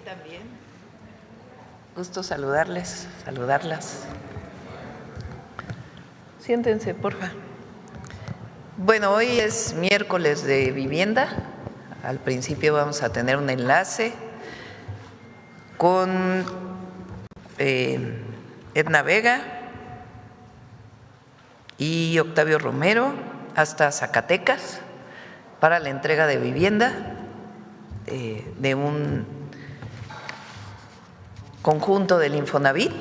también. Gusto saludarlas. Siéntense, porfa. Bueno, hoy es miércoles de vivienda. Al principio vamos a tener un enlace con Edna Vega y Octavio Romero hasta Zacatecas para la entrega de vivienda de un conjunto del Infonavit.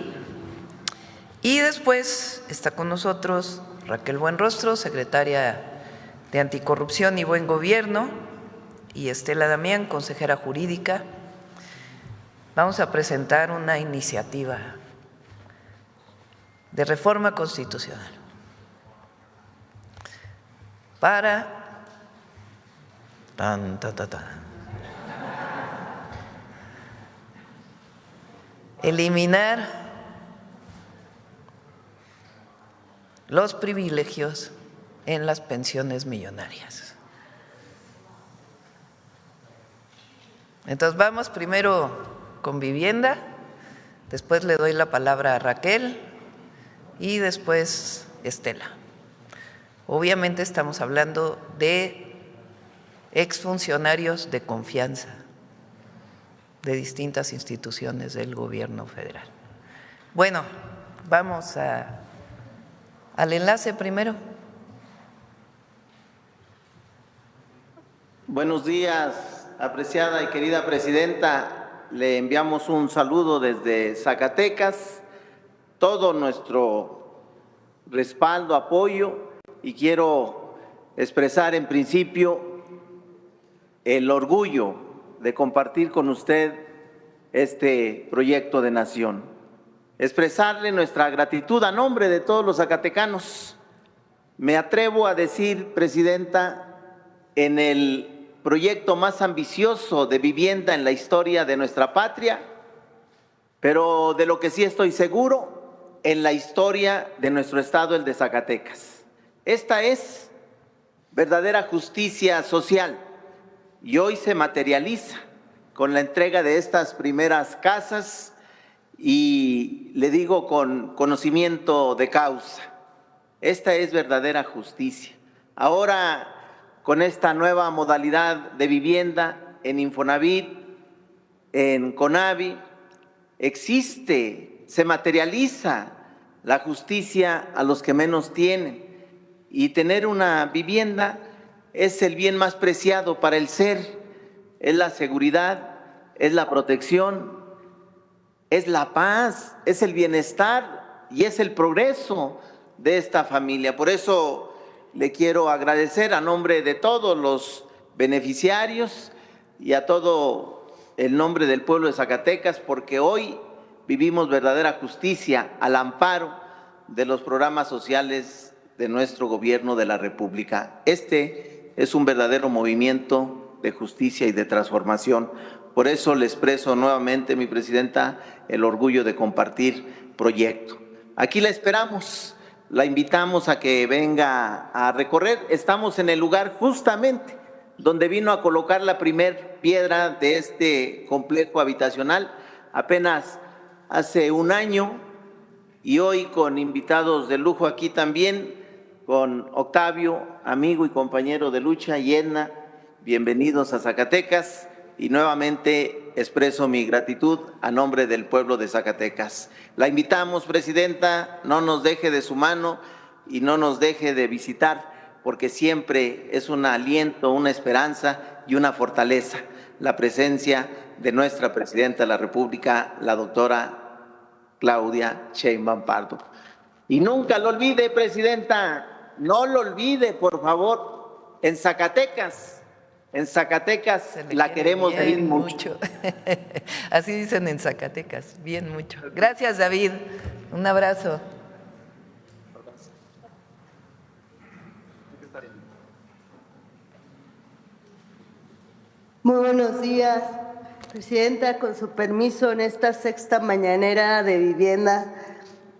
Y después está con nosotros Raquel Buenrostro, secretaria de Anticorrupción y Buen Gobierno, y Estela Damián, consejera jurídica. Vamos a presentar una iniciativa de reforma constitucional para eliminar los privilegios en las pensiones millonarias. Entonces vamos primero con vivienda, después le doy la palabra a Raquel y después Estela. Obviamente estamos hablando de exfuncionarios de confianza de distintas instituciones del gobierno federal. Bueno, vamos al enlace primero. Buenos días, apreciada y querida presidenta. Le enviamos un saludo desde Zacatecas, todo nuestro respaldo, apoyo, y quiero expresar en principio el orgullo de compartir con usted este proyecto de nación. Expresarle nuestra gratitud a nombre de todos los zacatecanos. Me atrevo a decir, presidenta, en el proyecto más ambicioso de vivienda en la historia de nuestra patria, pero de lo que sí estoy seguro, en la historia de nuestro estado, el de Zacatecas. Esta es verdadera justicia social y hoy se materializa con la entrega de estas primeras casas, y le digo con conocimiento de causa, esta es verdadera justicia. Ahora, con esta nueva modalidad de vivienda en Infonavit, en CONAVI, se materializa la justicia a los que menos tienen, y tener una vivienda es el bien más preciado para el ser, es la seguridad, es la protección, es la paz, es el bienestar y es el progreso de esta familia. Por eso le quiero agradecer a nombre de todos los beneficiarios y a todo el nombre del pueblo de Zacatecas, porque hoy vivimos verdadera justicia al amparo de los programas sociales de nuestro gobierno de la República. Este es un verdadero movimiento de justicia y de transformación. Por eso le expreso nuevamente, mi presidenta, el orgullo de compartir proyecto. Aquí la esperamos, la invitamos a que venga a recorrer. Estamos en el lugar justamente donde vino a colocar la primer piedra de este complejo habitacional apenas hace un año, y hoy con invitados de lujo aquí también, con Octavio, amigo y compañero de lucha, y Edna. Bienvenidos a Zacatecas, y nuevamente expreso mi gratitud a nombre del pueblo de Zacatecas. La invitamos, presidenta, no nos deje de su mano y no nos deje de visitar, porque siempre es un aliento, una esperanza y una fortaleza la presencia de nuestra presidenta de la República, la doctora Claudia Sheinbaum Pardo. Y nunca lo olvide, presidenta, no lo olvide, por favor, en Zacatecas la queremos bien mucho. Así dicen en Zacatecas, bien mucho. Gracias, David. Un abrazo. Muy buenos días, presidenta. Con su permiso, en esta sexta mañanera de vivienda,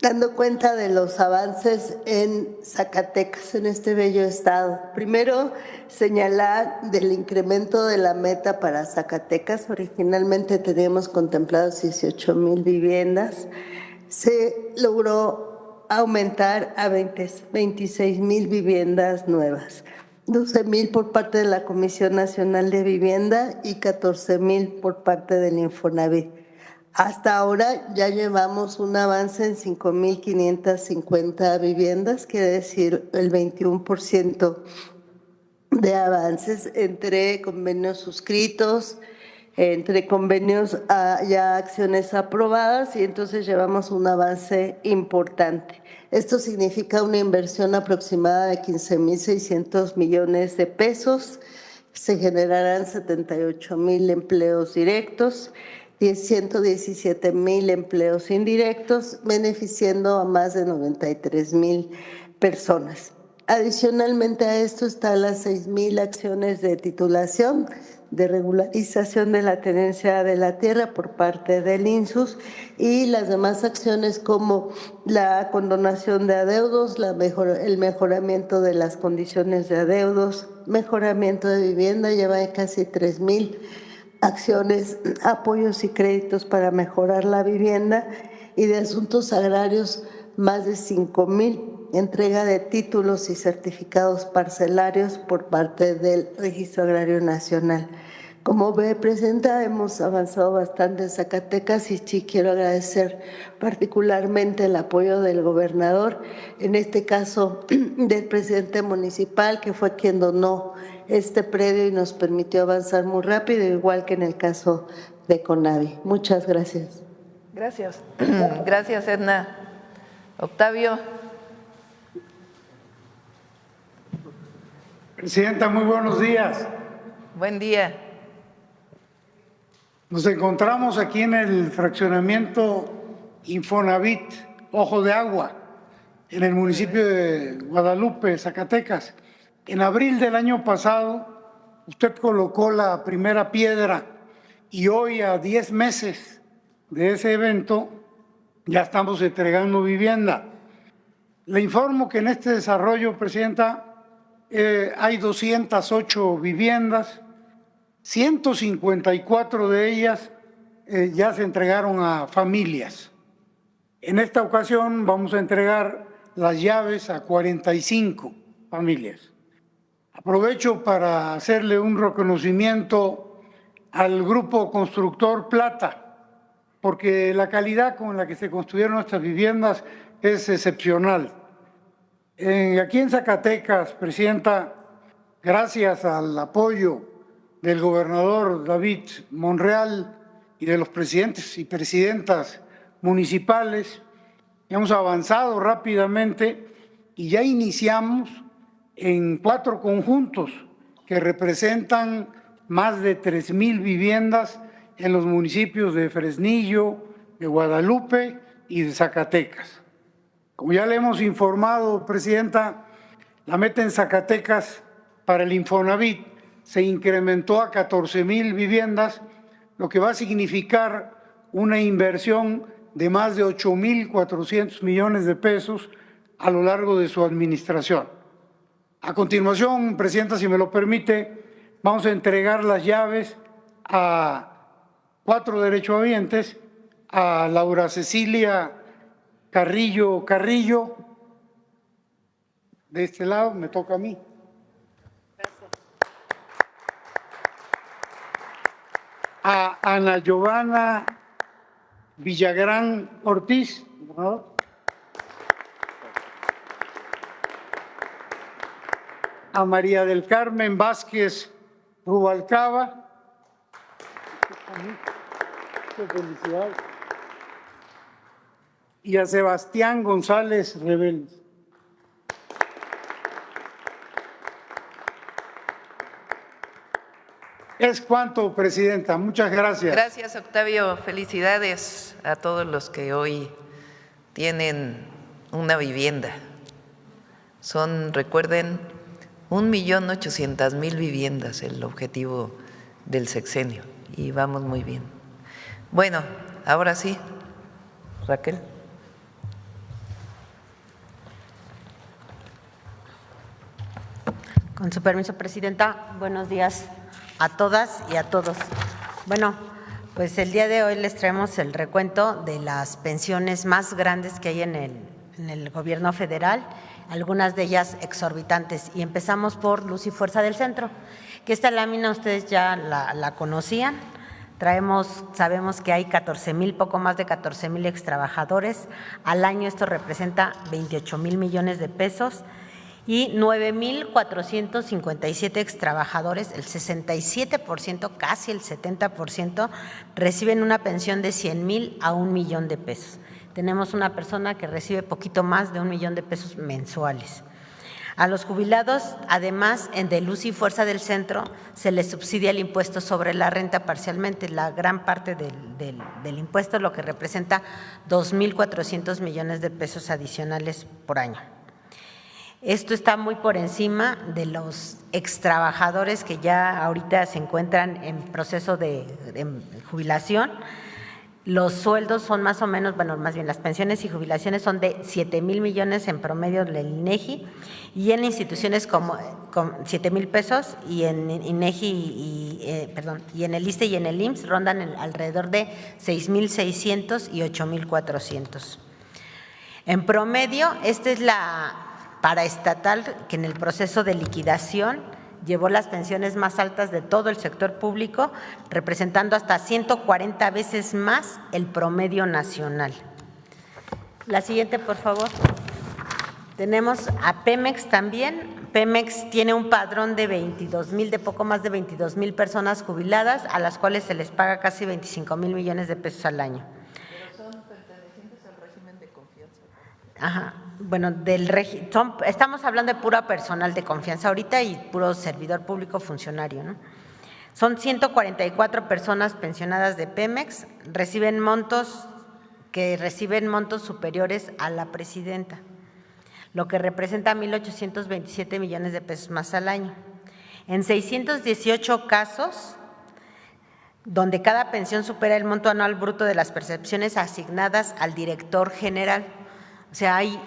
dando cuenta de los avances en Zacatecas, en este bello estado. Primero, señalar del incremento de la meta para Zacatecas. Originalmente teníamos contemplados 18,000 viviendas. Se logró aumentar a 26,000 viviendas nuevas. 12,000 por parte de la Comisión Nacional de Vivienda y 14,000 por parte del Infonavit. Hasta ahora ya llevamos un avance en 5,550 viviendas, quiere decir el 21% de avances entre convenios suscritos, entre convenios ya acciones aprobadas, y entonces llevamos un avance importante. Esto significa una inversión aproximada de 15,600 millones de pesos. Se generarán 78,000 empleos directos, 117,000 empleos indirectos, beneficiando a más de 93,000 personas. Adicionalmente a esto están las 6,000 acciones de titulación, de regularización de la tenencia de la tierra por parte del INSUS, y las demás acciones como la condonación de adeudos, el mejoramiento de las condiciones de adeudos, mejoramiento de vivienda. Lleva casi 3,000 acciones, apoyos y créditos para mejorar la vivienda, y de asuntos agrarios más de 5,000, entrega de títulos y certificados parcelarios por parte del Registro Agrario Nacional. Como ve, Presidenta, hemos avanzado bastante en Zacatecas, y sí quiero agradecer particularmente el apoyo del gobernador, en este caso del presidente municipal, que fue quien donó este predio y nos permitió avanzar muy rápido, igual que en el caso de CONAVI. Muchas gracias. Gracias. Gracias, Edna. Octavio. Presidenta, muy buenos días. Buen día. Nos encontramos aquí en el fraccionamiento Infonavit, Ojo de Agua, en el municipio de Guadalupe, Zacatecas. En abril del año pasado, usted colocó la primera piedra, y hoy, a 10 meses de ese evento, ya estamos entregando vivienda. Le informo que en este desarrollo, Presidenta, hay 208 viviendas, 154 de ellas ya se entregaron a familias. En esta ocasión vamos a entregar las llaves a 45 familias. Aprovecho para hacerle un reconocimiento al Grupo Constructor Plata, porque la calidad con la que se construyeron estas viviendas es excepcional. Aquí en Zacatecas, Presidenta, gracias al apoyo del gobernador David Monreal y de los presidentes y presidentas municipales, hemos avanzado rápidamente y ya iniciamos en 4 conjuntos que representan más de 3,000 viviendas en los municipios de Fresnillo, de Guadalupe y de Zacatecas. Como ya le hemos informado, Presidenta, la meta en Zacatecas para el Infonavit se incrementó a 14,000 viviendas, lo que va a significar una inversión de más de 8,400 millones de pesos a lo largo de su administración. A continuación, Presidenta, si me lo permite, vamos a entregar las llaves a 4 derechohabientes, a Laura Cecilia Carrillo, de este lado, me toca a mí. A Ana Giovanna Villagrán Ortiz, a María del Carmen Vázquez Rubalcaba, felicidades, y a Sebastián González Rebeles. Es cuanto, Presidenta. Muchas gracias. Gracias, Octavio. Felicidades a todos los que hoy tienen una vivienda. Son, recuerden, 1,800,000 viviendas el objetivo del sexenio, y vamos muy bien. Bueno, ahora sí, Raquel. Con su permiso, Presidenta, buenos días a todas y a todos. Bueno, pues el día de hoy les traemos el recuento de las pensiones más grandes que hay en el gobierno federal, algunas de ellas exorbitantes. Y empezamos por Luz y Fuerza del Centro, que esta lámina ustedes ya la conocían. Sabemos que hay 14,000, poco más de 14,000 extrabajadores. Al año esto representa 28,000 millones de pesos y 9,457 extrabajadores, el 67%, casi el 70%, reciben una pensión de 100,000 a 1,000,000 de pesos. Tenemos una persona que recibe poquito más de 1,000,000 de pesos mensuales. A los jubilados, además, de Luz y Fuerza del Centro, se les subsidia el impuesto sobre la renta parcialmente, la gran parte del impuesto, lo que representa 2,400 millones de pesos adicionales por año. Esto está muy por encima de los extrabajadores que ya ahorita se encuentran en proceso de jubilación. Los sueldos son más o menos, bueno, más bien las pensiones y jubilaciones son de 7,000 millones en promedio del INEGI, y en instituciones con 7,000 pesos, y en INEGI y en el ISSSTE y en el IMSS rondan alrededor de 6,600 y 8,400. En promedio, esta es la paraestatal que en el proceso de liquidación llevó las pensiones más altas de todo el sector público, representando hasta 140 veces más el promedio nacional. La siguiente, por favor. Tenemos a Pemex también. Pemex tiene un padrón de 22,000, de poco más de 22,000 personas jubiladas, a las cuales se les paga casi 25,000 millones de pesos al año. Pero son pertenecientes al régimen de confianza. Ajá. Bueno, estamos hablando de pura personal de confianza ahorita y puro servidor público funcionario, ¿no? Son 144 personas pensionadas de Pemex, reciben montos superiores a la presidenta, lo que representa 1,827 millones de pesos más al año. En 618 casos, donde cada pensión supera el monto anual bruto de las percepciones asignadas al director general. O sea, hay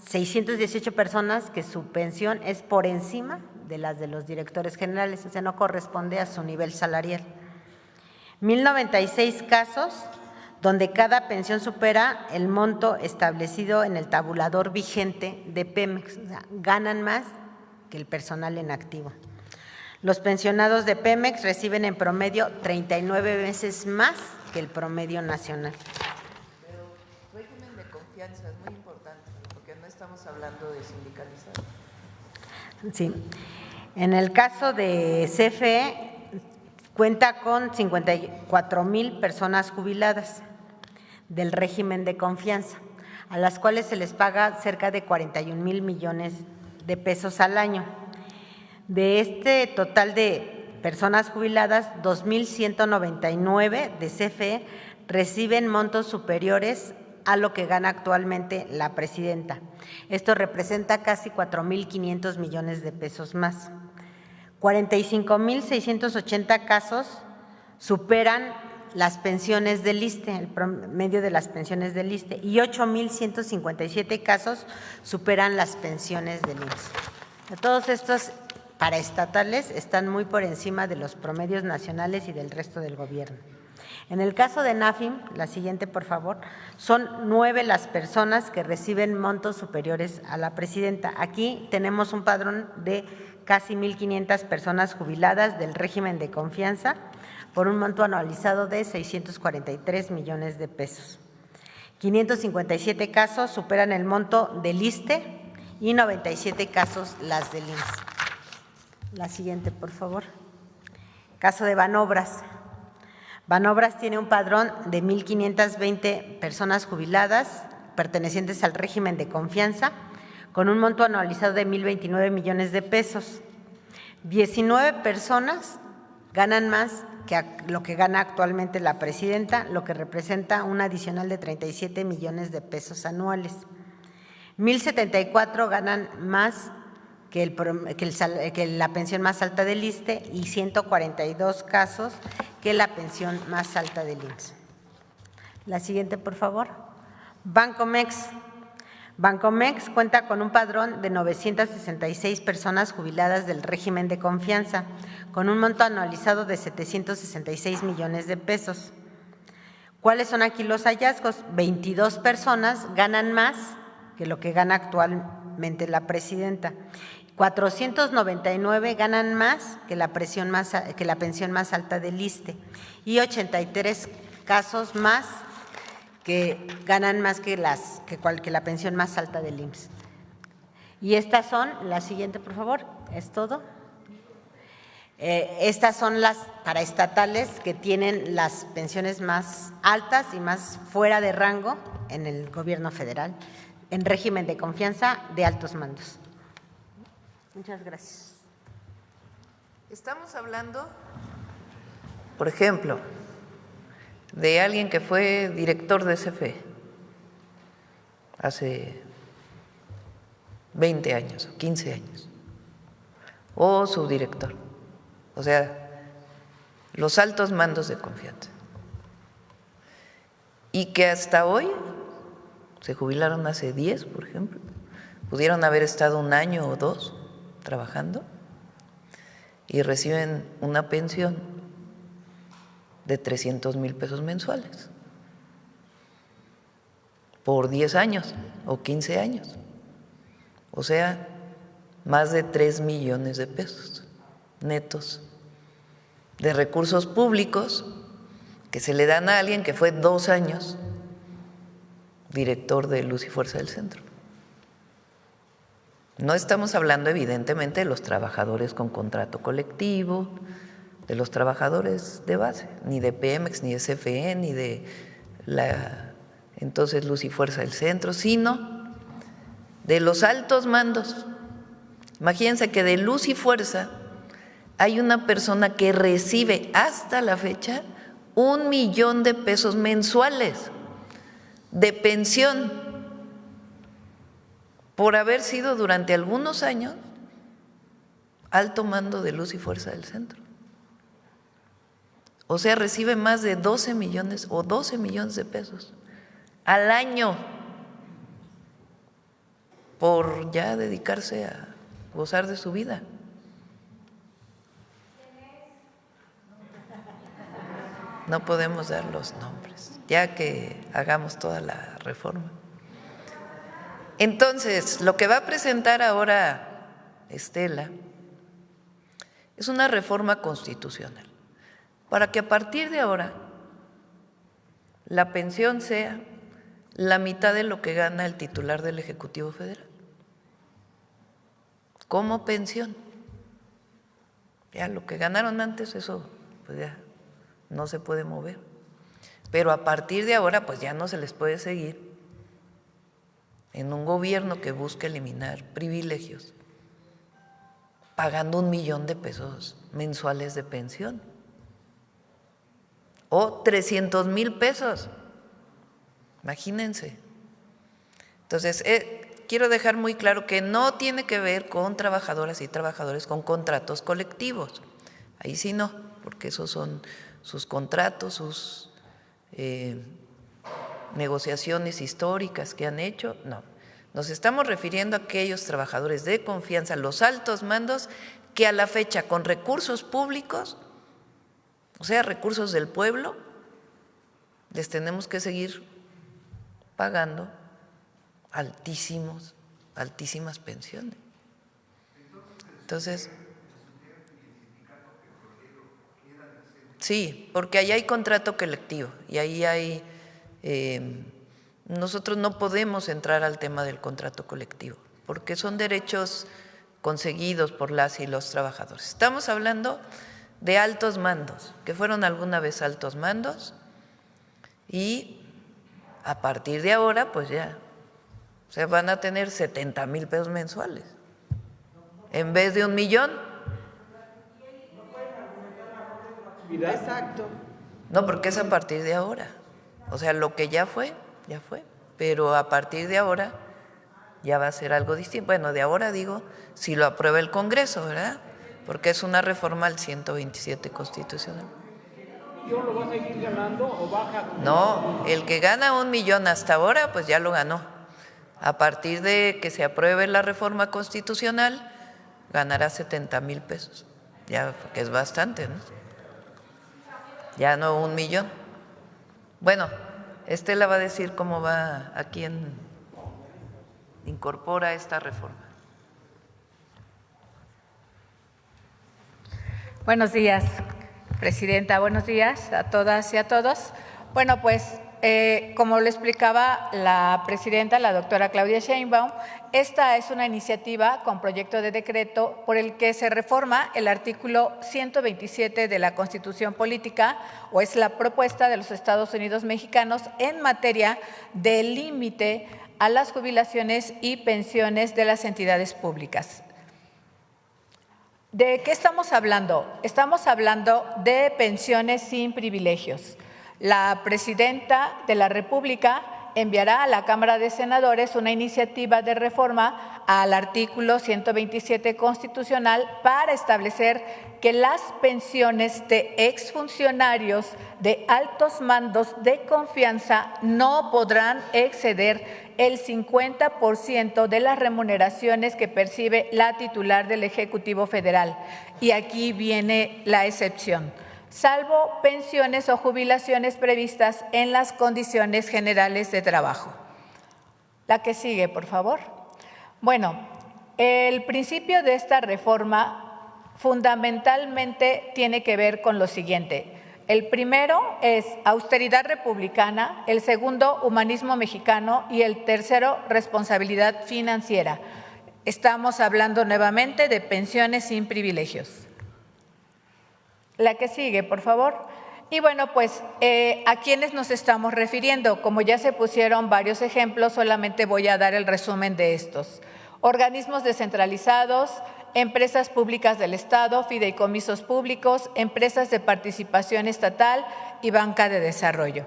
618 personas que su pensión es por encima de las de los directores generales, o sea, no corresponde a su nivel salarial. 1,096 casos donde cada pensión supera el monto establecido en el tabulador vigente de Pemex, o sea, ganan más que el personal en activo. Los pensionados de Pemex reciben en promedio 39 veces más que el promedio nacional. Pero régimen de confianza es muy importante, porque no estamos hablando de sindicalizar. Sí. En el caso de CFE, cuenta con 54,000 personas jubiladas del régimen de confianza, a las cuales se les paga cerca de 41,000 millones de pesos al año. De este total de personas jubiladas, 2,199 de CFE reciben montos superiores a lo que gana actualmente la presidenta. Esto representa casi 4,500 millones de pesos más. 45,680 casos superan las pensiones del ISSSTE, el promedio de las pensiones del ISSSTE, y 8,157 casos superan las pensiones del IMSS. Todos estos paraestatales están muy por encima de los promedios nacionales y del resto del gobierno. En el caso de NAFIM, la siguiente, por favor, son 9 las personas que reciben montos superiores a la presidenta. Aquí tenemos un padrón de casi 1,500 personas jubiladas del régimen de confianza por un monto anualizado de 643 millones de pesos. 557 casos superan el monto del ISSSTE y 97 casos las del IMSS. La siguiente, por favor. Caso de Banobras. Banobras tiene un padrón de 1,520 personas jubiladas pertenecientes al régimen de confianza con un monto anualizado de 1,029 millones de pesos. 19 personas ganan más que lo que gana actualmente la presidenta, lo que representa un adicional de 37 millones de pesos anuales. 1,074 ganan más que la pensión más alta del ISSSTE y 142 casos que la pensión más alta del IMSS. La siguiente, por favor. Bancomex. Bancomex cuenta con un padrón de 966 personas jubiladas del régimen de confianza, con un monto anualizado de 766 millones de pesos. ¿Cuáles son aquí los hallazgos? 22 personas ganan más que lo que gana actualmente la presidenta. 499 ganan más que la pensión más alta del ISSSTE y 83 casos más que ganan más que la pensión más alta del IMSS. Y estas son, la siguiente por favor, ¿es todo? Estas son las paraestatales que tienen las pensiones más altas y más fuera de rango en el gobierno federal, en régimen de confianza de altos mandos. Muchas gracias. Estamos hablando, por ejemplo, de alguien que fue director de CFE hace 20 años o 15 años, o subdirector, o sea, los altos mandos de confianza, y que hasta hoy se jubilaron hace 10, por ejemplo, pudieron haber estado 1 año o 2 trabajando y reciben una pensión de 300,000 pesos mensuales por 10 años o 15 años, o sea, más de 3 millones de pesos netos de recursos públicos que se le dan a alguien que fue 2 años director de Luz y Fuerza del Centro. No estamos hablando evidentemente de los trabajadores con contrato colectivo, de los trabajadores de base, ni de Pemex, ni de CFE, ni de la entonces Luz y Fuerza del Centro, sino de los altos mandos. Imagínense que de Luz y Fuerza hay una persona que recibe hasta la fecha 1 millón de pesos mensuales de pensión por haber sido durante algunos años alto mando de Luz y Fuerza del Centro. O sea, recibe más de 12 millones o 12 millones de pesos al año por ya dedicarse a gozar de su vida. No podemos dar los nombres, ya que hagamos toda la reforma. Entonces, lo que va a presentar ahora Estela es una reforma constitucional para que a partir de ahora la pensión sea la mitad de lo que gana el titular del Ejecutivo Federal como pensión. Ya lo que ganaron antes, eso pues ya no se puede mover, pero a partir de ahora pues ya no se les puede seguir en un gobierno que busca eliminar privilegios pagando 1 millón de pesos mensuales de pensión o 300,000 pesos, imagínense. Entonces, quiero dejar muy claro que no tiene que ver con trabajadoras y trabajadores con contratos colectivos, ahí sí no, porque esos son sus contratos, sus negociaciones históricas que han hecho, no. Nos estamos refiriendo a aquellos trabajadores de confianza, los altos mandos, que a la fecha con recursos públicos, o sea, recursos del pueblo, les tenemos que seguir pagando altísimas pensiones. Entonces, sí, porque ahí hay contrato colectivo y ahí hay… nosotros no podemos entrar al tema del contrato colectivo porque son derechos conseguidos por las y los trabajadores. Estamos hablando de altos mandos, que fueron alguna vez altos mandos y a partir de ahora pues ya se van a tener 70,000 pesos mensuales en vez de 1 millón. Exacto. No, porque es a partir de ahora. O sea, lo que ya fue, pero a partir de ahora ya va a ser algo distinto. Bueno, de ahora digo, si lo aprueba el Congreso, ¿verdad? Porque es una reforma al 127 constitucional. ¿Yo lo va a seguir ganando o baja? No, el que gana 1 millón hasta ahora, pues ya lo ganó. A partir de que se apruebe la reforma constitucional, ganará 70,000 pesos. Ya, que es bastante, ¿no? Ya no 1,000,000. Bueno, Estela va a decir cómo va, a quién incorpora esta reforma. Buenos días, presidenta. Buenos días a todas y a todos. Bueno, pues como le explicaba la presidenta, la doctora Claudia Sheinbaum, esta es una iniciativa con proyecto de decreto por el que se reforma el artículo 127 de la Constitución Política, o es la propuesta de los Estados Unidos mexicanos en materia de límite a las jubilaciones y pensiones de las entidades públicas. ¿De qué estamos hablando? Estamos hablando de pensiones sin privilegios. La presidenta de la República enviará a la Cámara de Senadores una iniciativa de reforma al artículo 127 constitucional para establecer que las pensiones de exfuncionarios de altos mandos de confianza no podrán exceder el 50% de las remuneraciones que percibe la titular del Ejecutivo Federal. Y aquí viene la excepción: salvo pensiones o jubilaciones previstas en las condiciones generales de trabajo. La que sigue, por favor. Bueno, el principio de esta reforma fundamentalmente tiene que ver con lo siguiente. El primero es austeridad republicana, el segundo, humanismo mexicano, y el tercero, responsabilidad financiera. Estamos hablando nuevamente de pensiones sin privilegios. La que sigue, por favor. Y bueno, pues, ¿a quiénes nos estamos refiriendo? Como ya se pusieron varios ejemplos, solamente voy a dar el resumen de estos. Organismos descentralizados, empresas públicas del Estado, fideicomisos públicos, empresas de participación estatal y banca de desarrollo.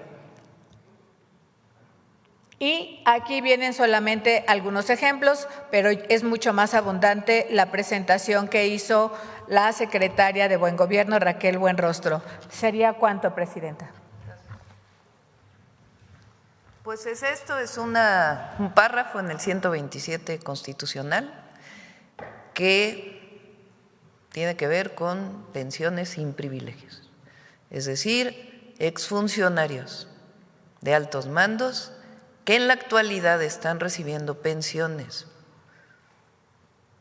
Y aquí vienen solamente algunos ejemplos, pero es mucho más abundante la presentación que hizo la secretaria de Buen Gobierno, Raquel Buenrostro. ¿Sería cuánto, presidenta? Pues esto es un párrafo en el 127 constitucional que tiene que ver con pensiones sin privilegios, es decir, exfuncionarios de altos mandos que en la actualidad están recibiendo pensiones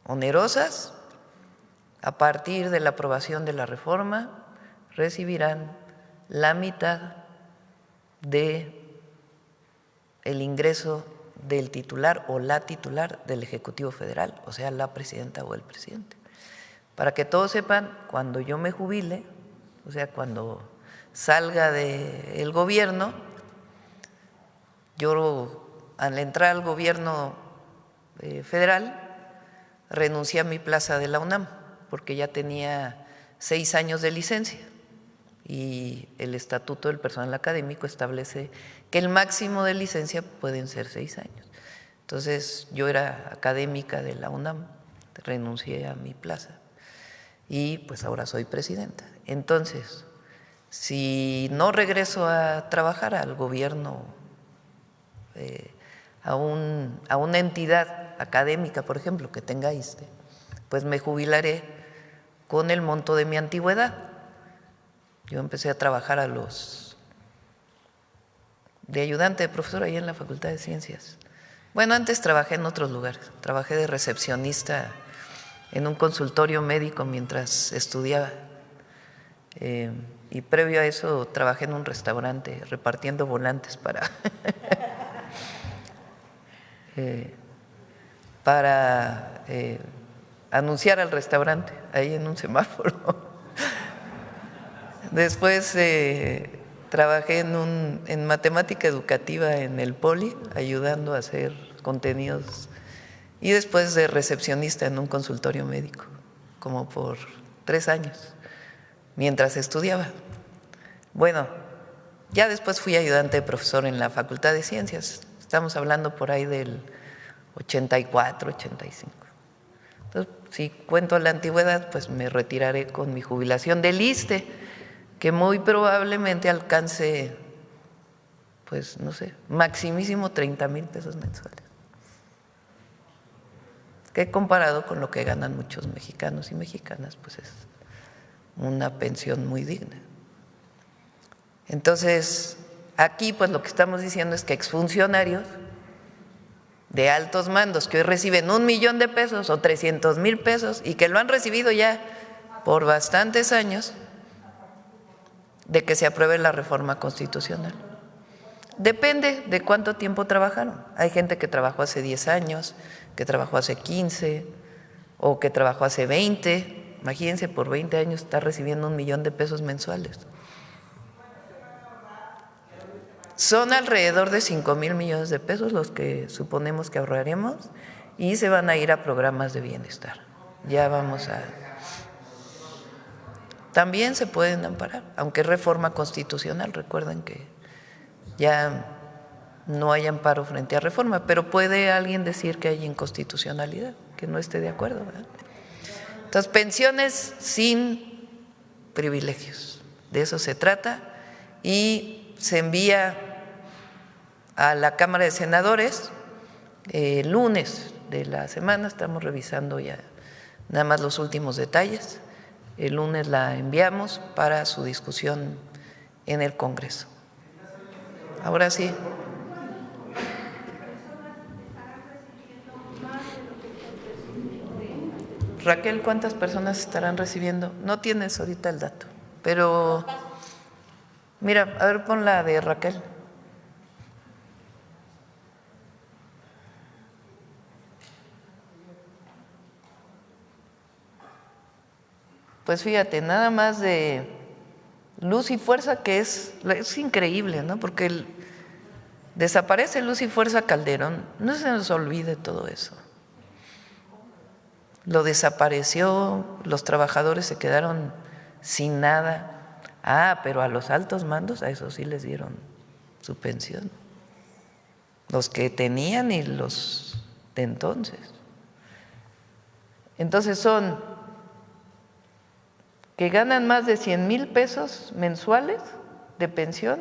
onerosas. A partir de la aprobación de la reforma, recibirán la mitad de el ingreso del titular o la titular del Ejecutivo Federal, o sea, la presidenta o el presidente. Para que todos sepan, cuando yo me jubile, o sea, cuando salga del gobierno, yo al entrar al gobierno federal renuncié a mi plaza de la UNAM porque ya tenía 6 años de licencia y el Estatuto del Personal Académico establece que el máximo de licencia pueden ser 6 años. Entonces yo era académica de la UNAM, renuncié a mi plaza y pues ahora soy presidenta. Entonces, si no regreso a trabajar al gobierno, a una entidad académica, por ejemplo, que tenga ISSSTE, pues me jubilaré con el monto de mi antigüedad. Yo empecé a trabajar de ayudante de profesor ahí en la Facultad de Ciencias. Bueno, antes trabajé en otros lugares, trabajé de recepcionista en un consultorio médico mientras estudiaba. Y previo a eso trabajé en un restaurante repartiendo volantes para anunciar al restaurante ahí en un semáforo. Después trabajé en matemática educativa en el Poli, ayudando a hacer contenidos, y después de recepcionista en un consultorio médico, como por 3 años, mientras estudiaba. Bueno, ya después fui ayudante de profesor en la Facultad de Ciencias, estamos hablando por ahí del 84, 85. Entonces, si cuento la antigüedad, pues me retiraré con mi jubilación del ISSSTE, que muy probablemente alcance, pues no sé, maximísimo 30,000 pesos mensuales. que comparado con lo que ganan muchos mexicanos y mexicanas, pues es una pensión muy digna. Entonces, aquí pues lo que estamos diciendo es que exfuncionarios de altos mandos que hoy reciben 1 millón de pesos o 300,000 pesos y que lo han recibido ya por bastantes años de que se apruebe la reforma constitucional. Depende de cuánto tiempo trabajaron. Hay gente que trabajó hace 10 años, que trabajó hace 15 o que trabajó hace 20. Imagínense, por 20 años está recibiendo 1 millón de pesos mensuales. Son alrededor de 5,000 millones de pesos los que suponemos que ahorraremos y se van a ir a programas de bienestar. Ya vamos a… También se pueden amparar, aunque es reforma constitucional. Recuerden que ya no hay amparo frente a reforma, pero puede alguien decir que hay inconstitucionalidad, que no esté de acuerdo, ¿verdad? Entonces, pensiones sin privilegios, de eso se trata, y se envía a la Cámara de Senadores el lunes de la semana. Estamos revisando ya nada más los últimos detalles. El lunes la enviamos para su discusión en el Congreso. Ahora sí. Raquel, ¿cuántas personas estarán recibiendo? No tienes ahorita el dato, pero mira, a ver, pon la de Raquel. Pues fíjate, nada más de Luz y Fuerza, que es increíble, ¿no? Porque desaparece Luz y Fuerza Calderón, no se nos olvide todo eso. Lo desapareció, los trabajadores se quedaron sin nada. Pero a los altos mandos, a esos sí les dieron su pensión. Los que tenían y los de entonces. Entonces son que ganan más de 100,000 pesos mensuales de pensión,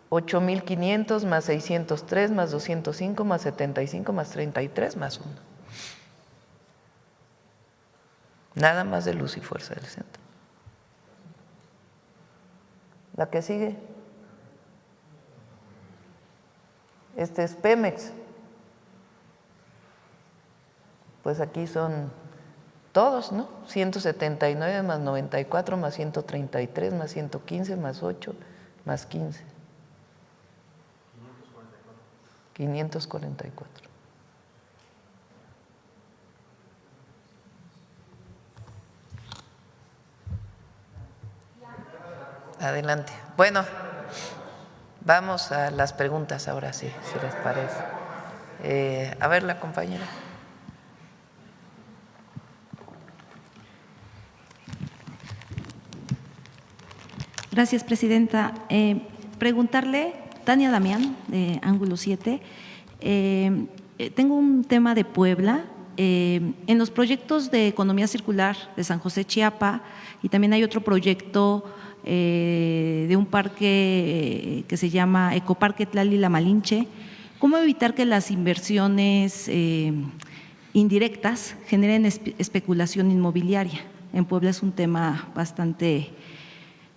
8,500 más 603 más 205 más 75 más 33 más 1. Nada más de Luz y Fuerza del Centro. La que sigue. Este es Pemex. Pues aquí son todos, ¿no? 179 más 94 más 133 más 115 más 8 más 15. 544. Adelante. Bueno, vamos a las preguntas ahora sí, si les parece. A ver, la compañera. Gracias, presidenta. Preguntarle, Tania Damián, de Ángulo 7, tengo un tema de Puebla. En los proyectos de economía circular de San José Chiapa, y también hay otro proyecto de un parque que se llama Ecoparque Tlali La Malinche. ¿Cómo evitar que las inversiones indirectas generen especulación inmobiliaria? En Puebla es un tema bastante,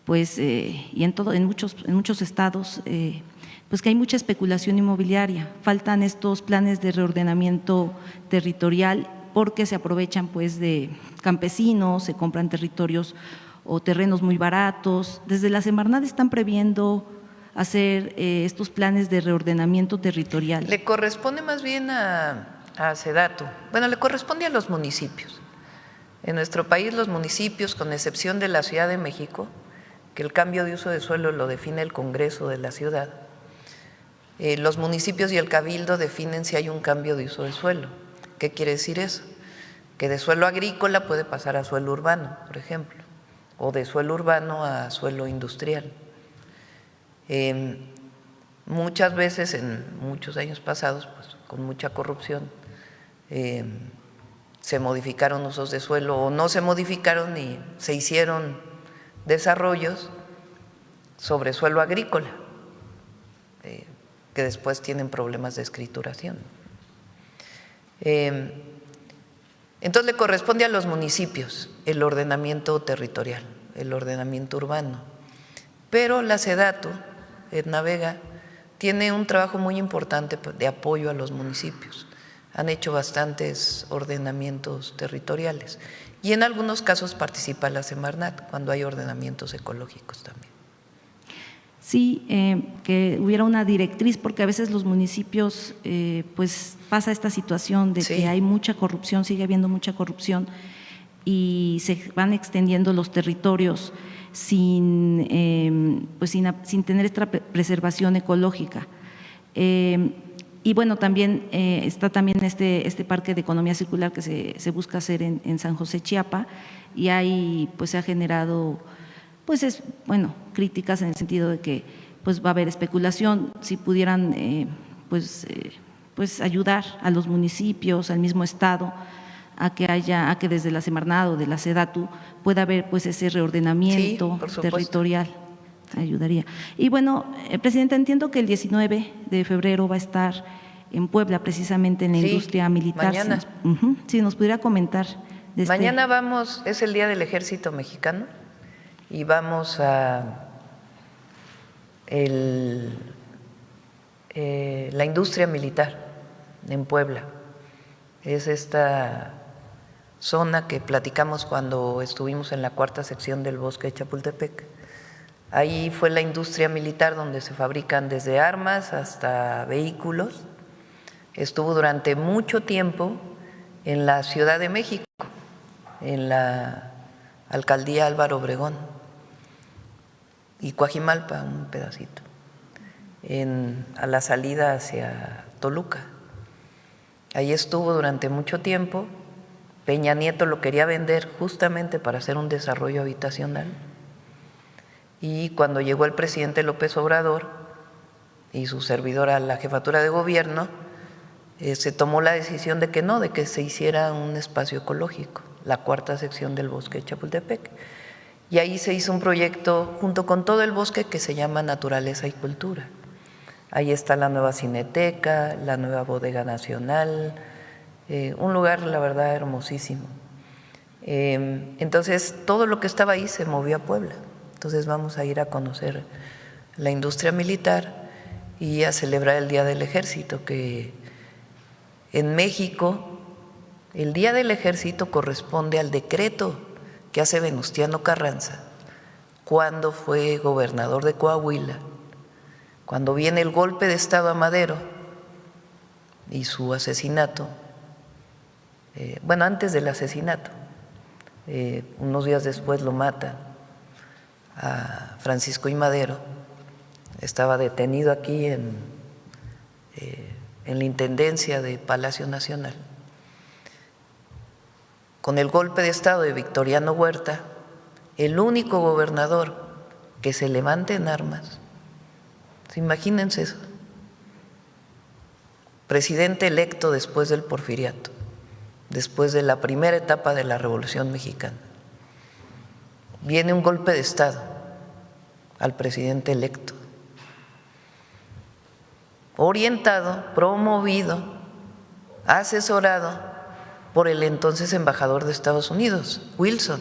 pues, y en muchos estados, pues que hay mucha especulación inmobiliaria. Faltan estos planes de reordenamiento territorial porque se aprovechan pues de campesinos, se compran territorios o terrenos muy baratos. Desde la Semarnat están previendo hacer estos planes de reordenamiento territorial. Le corresponde más bien a SEDATU. Bueno, le corresponde a los municipios. En nuestro país los municipios, con excepción de la Ciudad de México, que el cambio de uso de suelo lo define el Congreso de la ciudad, los municipios y el Cabildo definen si hay un cambio de uso de suelo. ¿Qué quiere decir eso? Que de suelo agrícola puede pasar a suelo urbano, por ejemplo, o de suelo urbano a suelo industrial. Muchas veces, en muchos años pasados, pues, con mucha corrupción, se modificaron usos de suelo o no se modificaron y se hicieron desarrollos sobre suelo agrícola, que después tienen problemas de escrituración. Entonces le corresponde a los municipios el ordenamiento territorial, el ordenamiento urbano. Pero la SEDATU, Edna Vega, tiene un trabajo muy importante de apoyo a los municipios. Han hecho bastantes ordenamientos territoriales y en algunos casos participa la Semarnat cuando hay ordenamientos ecológicos también. Sí, que hubiera una directriz, porque a veces los municipios, pues pasa esta situación de que hay mucha corrupción, sigue habiendo mucha corrupción y se van extendiendo los territorios sin tener esta preservación ecológica. Y bueno, también está también este parque de economía circular que se busca hacer en San José, Chiapa, y ahí pues se ha generado críticas en el sentido de que pues va a haber especulación. Si pudieran ayudar a los municipios, al mismo estado, a que desde la Semarnat o de la SEDATU pueda haber pues ese reordenamiento territorial, ayudaría. Y bueno, Presidenta, entiendo que el 19 de febrero va a estar en Puebla, precisamente en la industria militar. Mañana. Si nos pudiera comentar. Mañana vamos, es el Día del Ejército Mexicano, y vamos a la industria militar en Puebla. Es esta zona que platicamos cuando estuvimos en la 4ª sección del bosque de Chapultepec. Ahí fue la industria militar donde se fabrican desde armas hasta vehículos. Estuvo durante mucho tiempo en la Ciudad de México, en la alcaldía Álvaro Obregón, y Coajimalpa, un pedacito, a la salida hacia Toluca. Ahí estuvo durante mucho tiempo. Peña Nieto lo quería vender justamente para hacer un desarrollo habitacional. Y cuando llegó el presidente López Obrador y su servidora a la jefatura de gobierno, se tomó la decisión de que se hiciera un espacio ecológico, la 4ª sección del bosque de Chapultepec. Y ahí se hizo un proyecto junto con todo el bosque que se llama Naturaleza y Cultura. Ahí está la nueva cineteca, la nueva bodega nacional, un lugar, la verdad, hermosísimo. Entonces, todo lo que estaba ahí se movió a Puebla. Entonces vamos a ir a conocer la industria militar y a celebrar el Día del Ejército, que en México el Día del Ejército corresponde al decreto que hace Venustiano Carranza cuando fue gobernador de Coahuila, cuando viene el golpe de Estado a Madero y su asesinato. Antes del asesinato, unos días después lo matan a Francisco I. Madero. Estaba detenido aquí en la intendencia de Palacio Nacional. Con el golpe de Estado de Victoriano Huerta, el único gobernador que se levante en armas, imagínense eso, presidente electo después del Porfiriato, después de la primera etapa de la Revolución Mexicana, viene un golpe de Estado al presidente electo, orientado, promovido, asesorado por el entonces embajador de Estados Unidos, Wilson.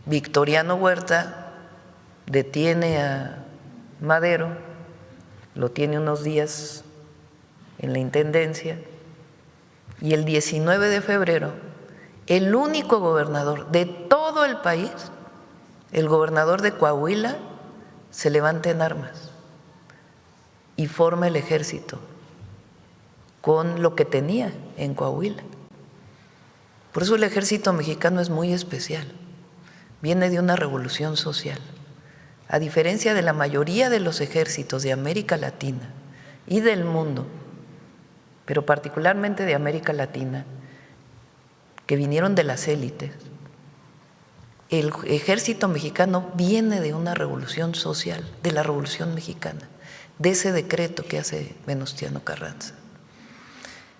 Victoriano Huerta detiene a Madero, lo tiene unos días en la intendencia, y el 19 de febrero, el único gobernador de todo el país, el gobernador de Coahuila, se levanta en armas y forma el ejército con lo que tenía en Coahuila. Por eso el ejército mexicano es muy especial, viene de una revolución social. A diferencia de la mayoría de los ejércitos de América Latina y del mundo, pero particularmente de América Latina, que vinieron de las élites, el ejército mexicano viene de una revolución social, de la Revolución Mexicana, de ese decreto que hace Venustiano Carranza.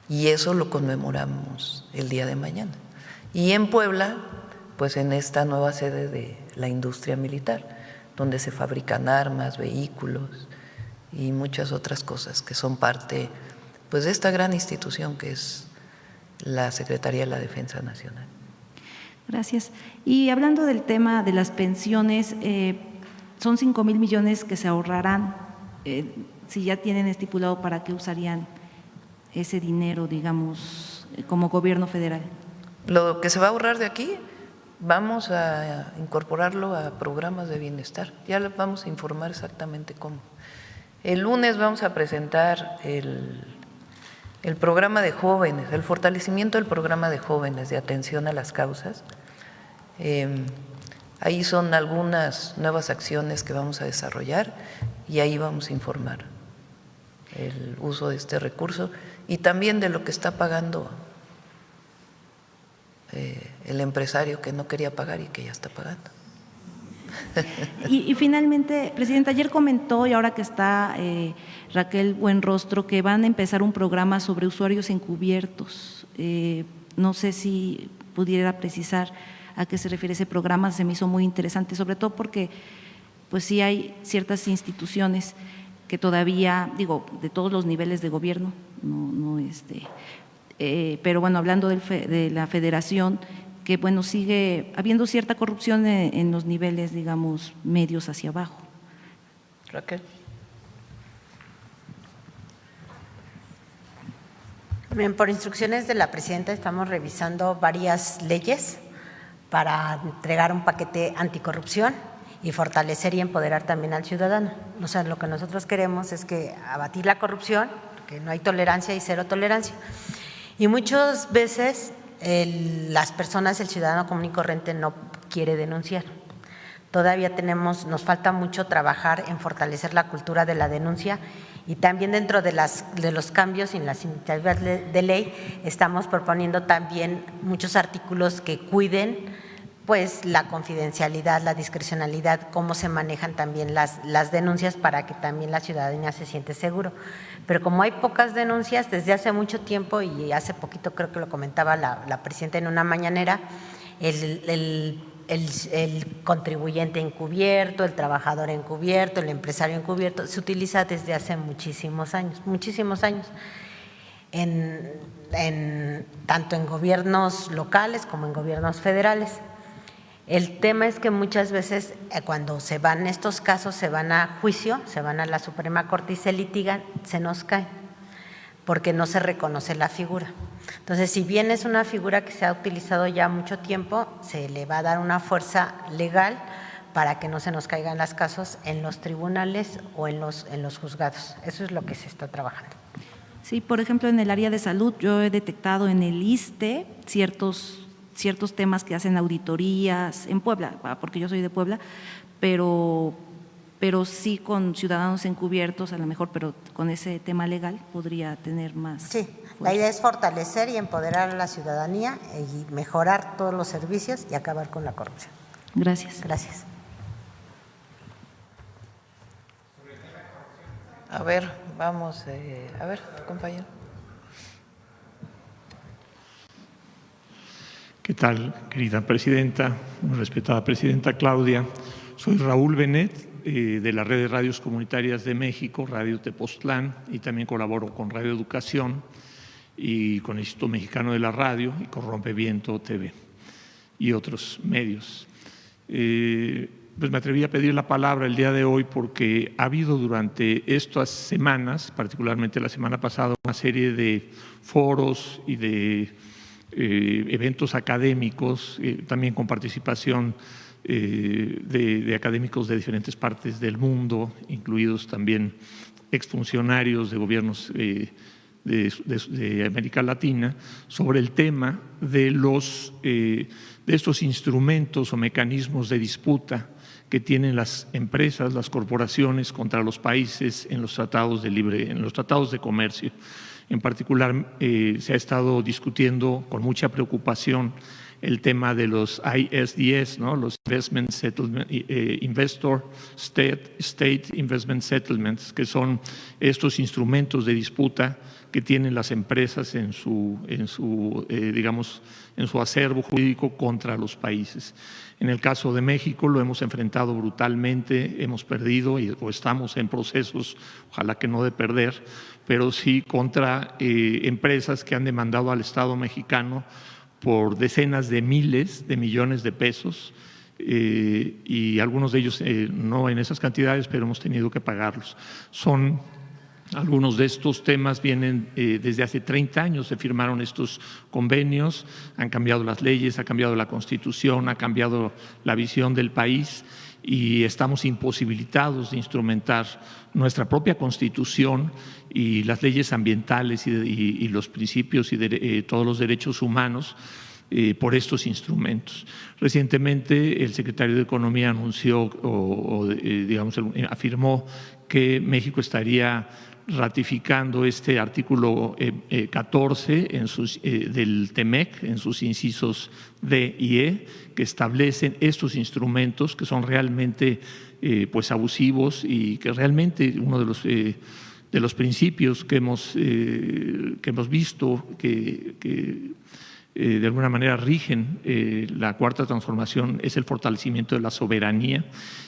Y eso lo conmemoramos el día de mañana. Y en Puebla, pues en esta nueva sede de la industria militar, donde se fabrican armas, vehículos y muchas otras cosas que son parte pues de esta gran institución que es la Secretaría de la Defensa Nacional. Gracias. Y hablando del tema de las pensiones, son 5,000 millones que se ahorrarán. Si ya tienen estipulado para qué usarían ese dinero, digamos, como gobierno federal. Lo que se va a ahorrar de aquí, vamos a incorporarlo a programas de bienestar. Ya les vamos a informar exactamente cómo. El lunes vamos a presentar el programa de jóvenes, el fortalecimiento del programa de jóvenes de atención a las causas. Ahí son algunas nuevas acciones que vamos a desarrollar y ahí vamos a informar el uso de este recurso y también de lo que está pagando el empresario que no quería pagar y que ya está pagando. Y finalmente, Presidenta, ayer comentó, y ahora que está Raquel Buenrostro, que van a empezar un programa sobre usuarios encubiertos. No sé si pudiera precisar a qué se refiere ese programa, se me hizo muy interesante, sobre todo porque pues sí hay ciertas instituciones que todavía, digo, de todos los niveles de gobierno, pero bueno, hablando de la federación, que bueno, sigue habiendo cierta corrupción en los niveles, digamos, medios hacia abajo. Raquel. Bien, por instrucciones de la presidenta estamos revisando varias leyes para entregar un paquete anticorrupción y fortalecer y empoderar también al ciudadano. O sea, lo que nosotros queremos es que abatir la corrupción, que no hay tolerancia y cero tolerancia. Y muchas veces las personas, el ciudadano común y corriente no quiere denunciar. Todavía nos falta mucho trabajar en fortalecer la cultura de la denuncia y también dentro de los cambios en las iniciativas de ley estamos proponiendo también muchos artículos que cuiden pues la confidencialidad, la discrecionalidad, cómo se manejan también las denuncias para que también la ciudadanía se siente seguro. Pero como hay pocas denuncias desde hace mucho tiempo y hace poquito creo que lo comentaba la presidenta en una mañanera, el contribuyente encubierto, el trabajador encubierto, el empresario encubierto, se utiliza desde hace muchísimos años, tanto en gobiernos locales como en gobiernos federales. El tema es que muchas veces cuando se van estos casos, se van a juicio, se van a la Suprema Corte y se litigan, se nos caen, porque no se reconoce la figura. Entonces, si bien es una figura que se ha utilizado ya mucho tiempo, se le va a dar una fuerza legal para que no se nos caigan los casos en los tribunales o en los juzgados. Eso es lo que se está trabajando. Sí, por ejemplo, en el área de salud yo he detectado en el ISSSTE ciertos temas que hacen auditorías en Puebla, porque yo soy de Puebla, pero sí con ciudadanos encubiertos a lo mejor, pero con ese tema legal podría tener más. Sí, la idea es fortalecer y empoderar a la ciudadanía y mejorar todos los servicios y acabar con la corrupción. Gracias. Gracias. A ver, vamos, a ver, compañero. ¿Qué tal, querida presidenta, muy respetada presidenta Claudia? Soy Raúl Benet, de la Red de Radios Comunitarias de México, Radio Tepoztlán, y también colaboro con Radio Educación y con el Instituto Mexicano de la Radio y con Rompeviento TV y otros medios. Pues me atreví a pedir la palabra el día de hoy porque ha habido durante estas semanas, particularmente la semana pasada, una serie de foros y de eventos académicos, también con participación de académicos de diferentes partes del mundo, incluidos también exfuncionarios de gobiernos de América Latina, sobre el tema de estos instrumentos o mecanismos de disputa que tienen las empresas, las corporaciones contra los países en los tratados de comercio. En particular, se ha estado discutiendo con mucha preocupación el tema de los ISDS, ¿no? Los Investor State Investment Settlements, que son estos instrumentos de disputa que tienen las empresas en su acervo jurídico contra los países. En el caso de México lo hemos enfrentado brutalmente, hemos perdido o estamos en procesos, ojalá que no de perder, pero sí contra empresas que han demandado al Estado mexicano por decenas de miles de millones de pesos, y algunos de ellos no en esas cantidades, pero hemos tenido que pagarlos. Algunos de estos temas vienen desde hace 30 años, se firmaron estos convenios, han cambiado las leyes, ha cambiado la Constitución, ha cambiado la visión del país y estamos imposibilitados de instrumentar nuestra propia Constitución y las leyes ambientales y los principios y todos los derechos humanos por estos instrumentos. Recientemente el secretario de Economía anunció afirmó que México estaría ratificando este artículo 14 del TEMEC en sus incisos D y E, que establecen estos instrumentos que son realmente abusivos y que realmente uno de los principios que hemos visto que de alguna manera rigen la Cuarta Transformación es el fortalecimiento de la soberanía,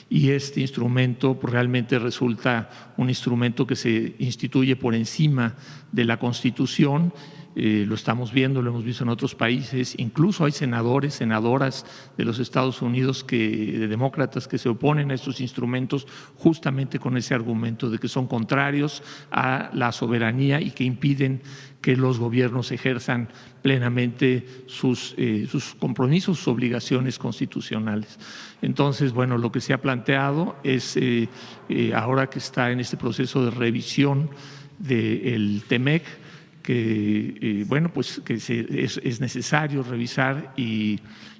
y este instrumento realmente resulta un instrumento que se instituye por encima de la Constitución. Lo estamos viendo, lo hemos visto en otros países, incluso hay senadores, senadoras de los Estados Unidos, de demócratas, que se oponen a estos instrumentos justamente con ese argumento de que son contrarios a la soberanía y que impiden que los gobiernos ejerzan plenamente sus compromisos, sus obligaciones constitucionales. Entonces, bueno, lo que se ha planteado es, ahora que está en este proceso de revisión del TEMEC, que es necesario revisar y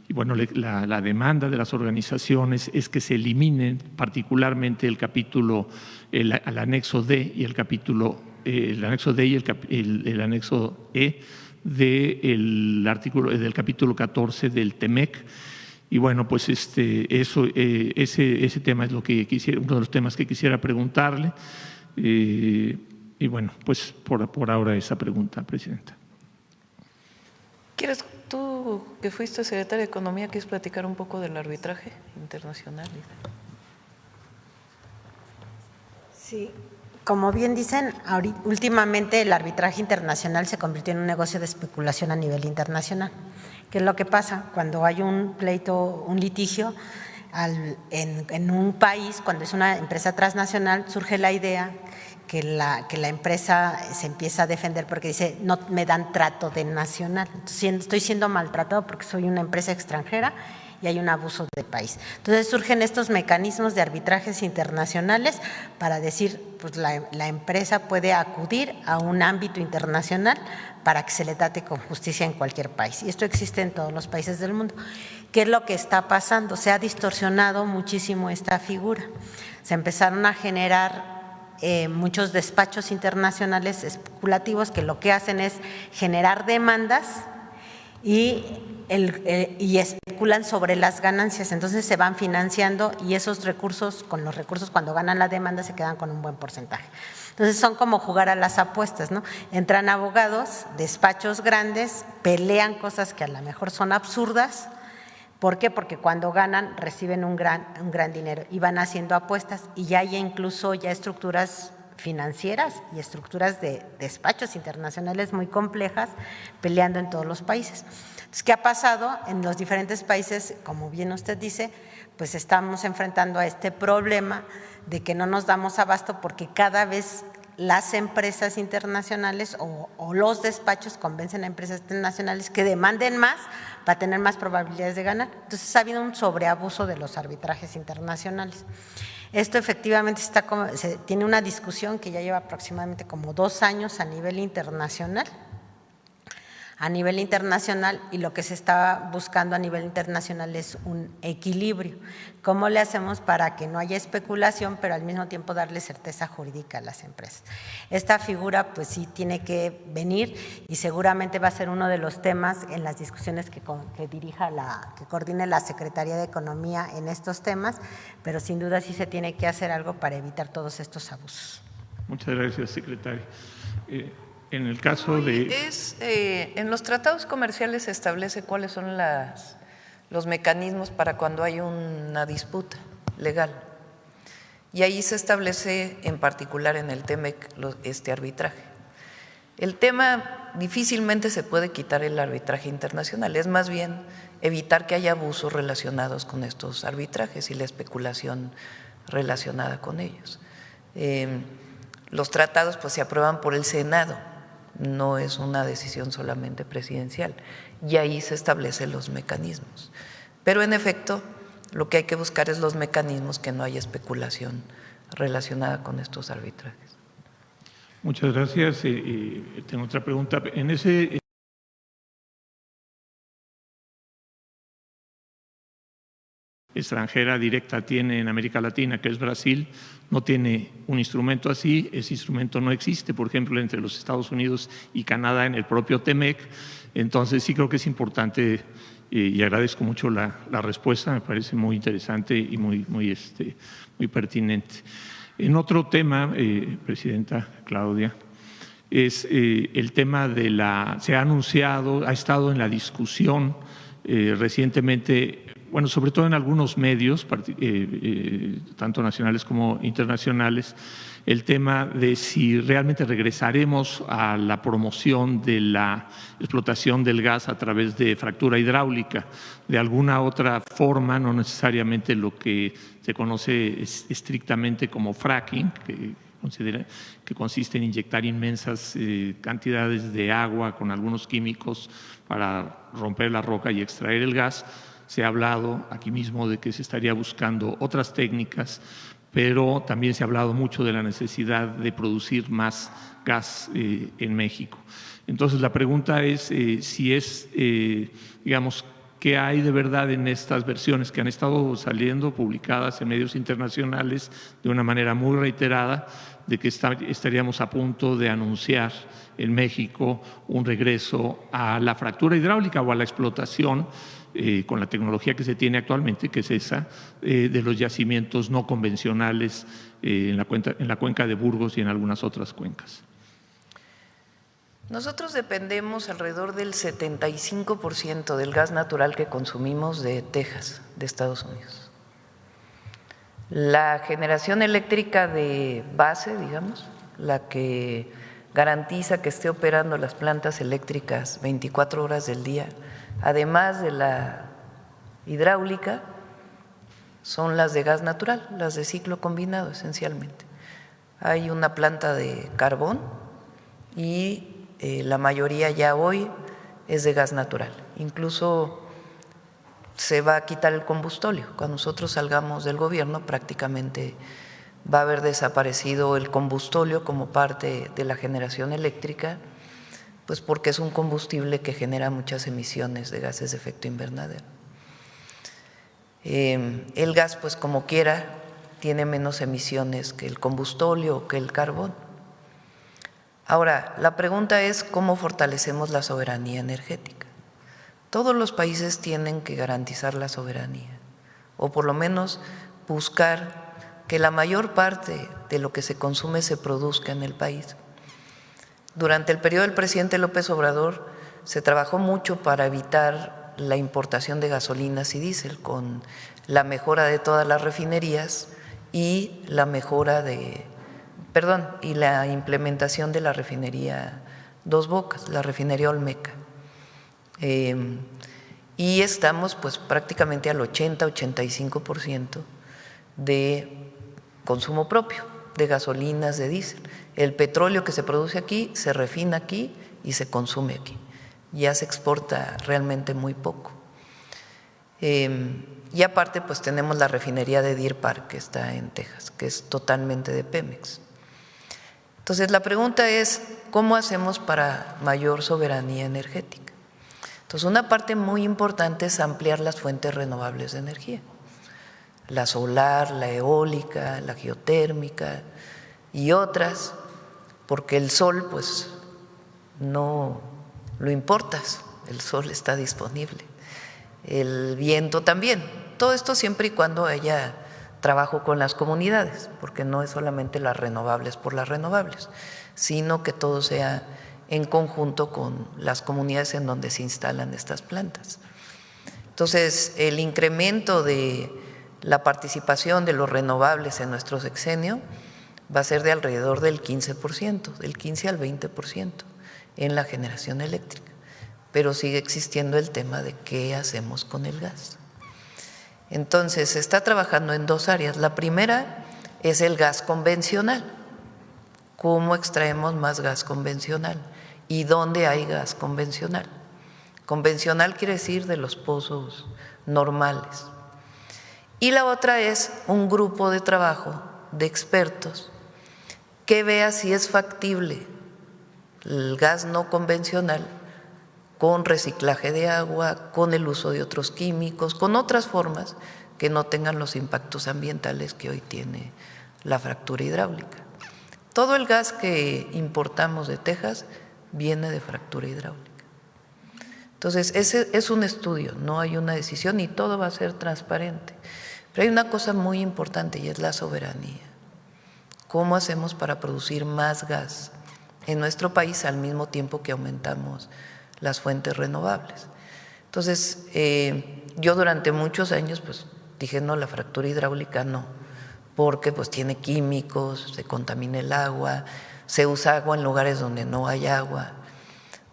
bueno, la demanda de las organizaciones es que se eliminen particularmente el anexo D y el anexo D y el anexo E del capítulo 14 del TEMEC. Y bueno, pues ese tema es uno de los temas que quisiera preguntarle. Y bueno, pues por ahora esa pregunta, Presidenta. ¿Quieres, tú que fuiste secretaria de Economía, quieres platicar un poco del arbitraje internacional? Sí, como bien dicen, últimamente el arbitraje internacional se convirtió en un negocio de especulación a nivel internacional. ¿Qué es lo que pasa? Cuando hay un pleito, un litigio en un país, cuando es una empresa transnacional, surge la idea que la empresa se empieza a defender porque dice, no me dan trato de nacional, estoy siendo maltratado porque soy una empresa extranjera y hay un abuso de país. Entonces surgen estos mecanismos de arbitrajes internacionales para decir, pues la empresa puede acudir a un ámbito internacional para que se le trate con justicia en cualquier país. Y esto existe en todos los países del mundo. ¿Qué es lo que está pasando? Se ha distorsionado muchísimo esta figura. Se empezaron a generar muchos despachos internacionales especulativos que lo que hacen es generar demandas y especulan sobre las ganancias. Entonces se van financiando y esos recursos, con los recursos cuando ganan la demanda se quedan con un buen porcentaje. Entonces son como jugar a las apuestas, ¿no? Entran abogados, despachos grandes, pelean cosas que a lo mejor son absurdas. ¿Por qué? Porque cuando ganan reciben un gran dinero y van haciendo apuestas, y ya hay incluso estructuras financieras y estructuras de despachos internacionales muy complejas peleando en todos los países. Entonces, ¿qué ha pasado? En los diferentes países, como bien usted dice, pues estamos enfrentando a este problema de que no nos damos abasto porque cada vez las empresas internacionales o los despachos convencen a empresas internacionales que demanden más para tener más probabilidades de ganar. Entonces ha habido un sobreabuso de los arbitrajes internacionales. Esto efectivamente tiene una discusión que ya lleva aproximadamente como 2 años a nivel internacional. Y lo que se está buscando a nivel internacional es un equilibrio. ¿Cómo le hacemos para que no haya especulación, pero al mismo tiempo darle certeza jurídica a las empresas? Esta figura pues sí tiene que venir y seguramente va a ser uno de los temas en las discusiones que coordine la Secretaría de Economía en estos temas, pero sin duda sí se tiene que hacer algo para evitar todos estos abusos. Muchas gracias, secretaria. En el caso de… En los tratados comerciales se establece cuáles son los mecanismos para cuando hay una disputa legal. Y ahí se establece en particular en el TEMEC este arbitraje. El tema difícilmente se puede quitar el arbitraje internacional, es más bien evitar que haya abusos relacionados con estos arbitrajes y la especulación relacionada con ellos. Los tratados pues se aprueban por el Senado, no es una decisión solamente presidencial, y ahí se establecen los mecanismos. Pero en efecto, lo que hay que buscar es los mecanismos que no haya especulación relacionada con estos arbitrajes. Muchas gracias. Tengo otra pregunta. En ese… extranjera directa tiene en América Latina, que es Brasil, no tiene un instrumento así, ese instrumento no existe, por ejemplo, entre los Estados Unidos y Canadá en el propio TEMEC. Entonces sí creo que es importante y agradezco mucho la respuesta, me parece muy interesante y muy pertinente. En otro tema, Presidenta Claudia, es el tema de se ha anunciado, ha estado en la discusión recientemente, bueno, sobre todo en algunos medios, tanto nacionales como internacionales, el tema de si realmente regresaremos a la promoción de la explotación del gas a través de fractura hidráulica, de alguna otra forma, no necesariamente lo que se conoce estrictamente como fracking, que consiste en inyectar inmensas cantidades de agua con algunos químicos para romper la roca y extraer el gas. Se ha hablado aquí mismo de que se estaría buscando otras técnicas, pero también se ha hablado mucho de la necesidad de producir más gas en México. Entonces, la pregunta es si es, digamos, ¿qué hay de verdad en estas versiones que han estado saliendo, publicadas en medios internacionales de una manera muy reiterada, de que estaríamos a punto de anunciar en México un regreso a la fractura hidráulica o a la explotación con la tecnología que se tiene actualmente, que es esa, de los yacimientos no convencionales en la cuenca de Burgos y en algunas otras cuencas? Nosotros dependemos alrededor del 75% del gas natural que consumimos de Texas, de Estados Unidos. La generación eléctrica de base, digamos, la que garantiza que esté operando las plantas eléctricas 24 horas del día, además de la hidráulica, son las de gas natural, las de ciclo combinado esencialmente. Hay una planta de carbón y la mayoría ya hoy es de gas natural. Incluso se va a quitar el combustóleo. Cuando nosotros salgamos del gobierno prácticamente va a haber desaparecido el combustóleo como parte de la generación eléctrica, pues porque es un combustible que genera muchas emisiones de gases de efecto invernadero. El gas, pues como quiera, tiene menos emisiones que el combustóleo o que el carbón. Ahora, la pregunta es cómo fortalecemos la soberanía energética. Todos los países tienen que garantizar la soberanía, o por lo menos buscar que la mayor parte de lo que se consume se produzca en el país. Durante el periodo del presidente López Obrador se trabajó mucho para evitar la importación de gasolinas y diésel, con la mejora de todas las refinerías y la la implementación de la refinería Dos Bocas, la refinería Olmeca. Y estamos pues prácticamente al 80-85% de consumo propio, de gasolinas, de diésel. El petróleo que se produce aquí se refina aquí y se consume aquí. Ya se exporta realmente muy poco. Y aparte pues tenemos la refinería de Deer Park que está en Texas, que es totalmente de Pemex. Entonces la pregunta es, ¿cómo hacemos para mayor soberanía energética? Entonces una parte muy importante es ampliar las fuentes renovables de energía. La solar, la eólica, la geotérmica y otras, porque el sol pues no lo importas, el sol está disponible, el viento también, todo esto siempre y cuando haya trabajo con las comunidades, porque no es solamente las renovables por las renovables, sino que todo sea en conjunto con las comunidades en donde se instalan estas plantas. Entonces, el incremento de la participación de los renovables en nuestro sexenio va a ser de alrededor del 15%, del 15 al 20% en la generación eléctrica, pero sigue existiendo el tema de qué hacemos con el gas. Entonces, se está trabajando en dos áreas. La primera es el gas convencional. ¿Cómo extraemos más gas convencional? ¿Y dónde hay gas convencional? Convencional quiere decir de los pozos normales. Y la otra es un grupo de trabajo de expertos que vea si es factible el gas no convencional con reciclaje de agua, con el uso de otros químicos, con otras formas que no tengan los impactos ambientales que hoy tiene la fractura hidráulica. Todo el gas que importamos de Texas viene de fractura hidráulica. Entonces, ese es un estudio, no hay una decisión y todo va a ser transparente. Pero hay una cosa muy importante y es la soberanía. ¿Cómo hacemos para producir más gas en nuestro país al mismo tiempo que aumentamos las fuentes renovables? Entonces, yo durante muchos años pues dije, no, la fractura hidráulica no, porque pues tiene químicos, se contamina el agua, se usa agua en lugares donde no hay agua,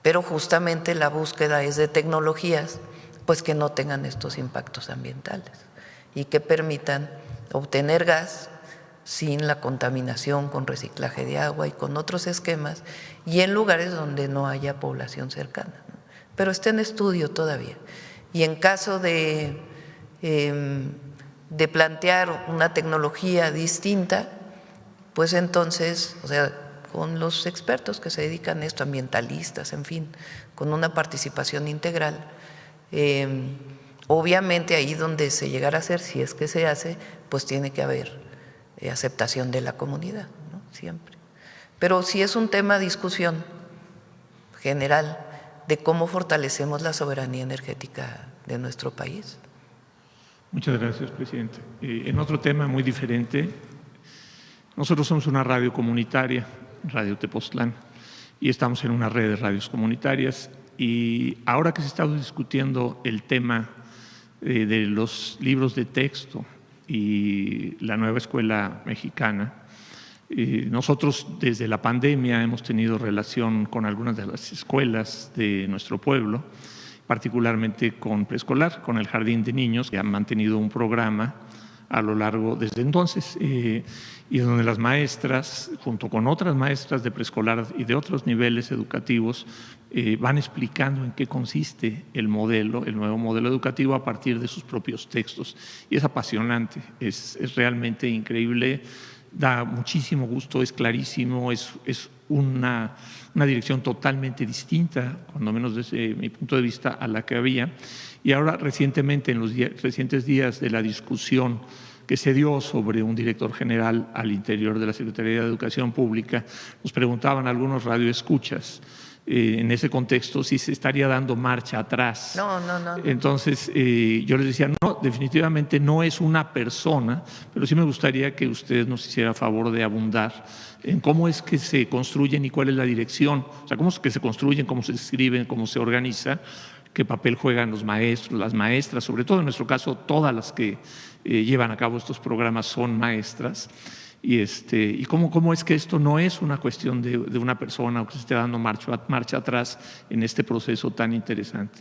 pero justamente la búsqueda es de tecnologías pues que no tengan estos impactos ambientales y que permitan obtener gas sin la contaminación, con reciclaje de agua y con otros esquemas, y en lugares donde no haya población cercana, ¿no? Pero está en estudio todavía. Y en caso de plantear una tecnología distinta, pues entonces, o sea, con los expertos que se dedican a esto, ambientalistas, en fin, con una participación integral, obviamente ahí donde se llegara a hacer, si es que se hace, pues tiene que haber aceptación de la comunidad, ¿no? Siempre. Pero sí es un tema de discusión general de cómo fortalecemos la soberanía energética de nuestro país. Muchas gracias, presidente. En otro tema muy diferente, nosotros somos una radio comunitaria, Radio Tepoztlán, y estamos en una red de radios comunitarias, y ahora que se está discutiendo el tema de los libros de texto y la nueva escuela mexicana, nosotros desde la pandemia hemos tenido relación con algunas de las escuelas de nuestro pueblo, particularmente con preescolar, con el Jardín de Niños, que han mantenido un programa a lo largo desde entonces, y donde las maestras, junto con otras maestras de preescolar y de otros niveles educativos, van explicando en qué consiste el nuevo modelo educativo a partir de sus propios textos. Y es apasionante, es realmente increíble, da muchísimo gusto, es clarísimo, es una dirección totalmente distinta, cuando menos desde mi punto de vista, a la que había. Y ahora recientemente, en los recientes días de la discusión que se dio sobre un director general al interior de la Secretaría de Educación Pública, nos preguntaban algunos radioescuchas en ese contexto si se estaría dando marcha atrás. No. Entonces, yo les decía, no, definitivamente no es una persona, pero sí me gustaría que usted nos hiciera favor de abundar en cómo es que se construyen y cuál es la dirección, o sea, cómo es que se construyen, cómo se escriben, cómo se organiza, qué papel juegan los maestros, las maestras, sobre todo en nuestro caso, todas las que llevan a cabo estos programas son maestras, y cómo es que esto no es una cuestión de una persona o que se esté dando marcha atrás en este proceso tan interesante.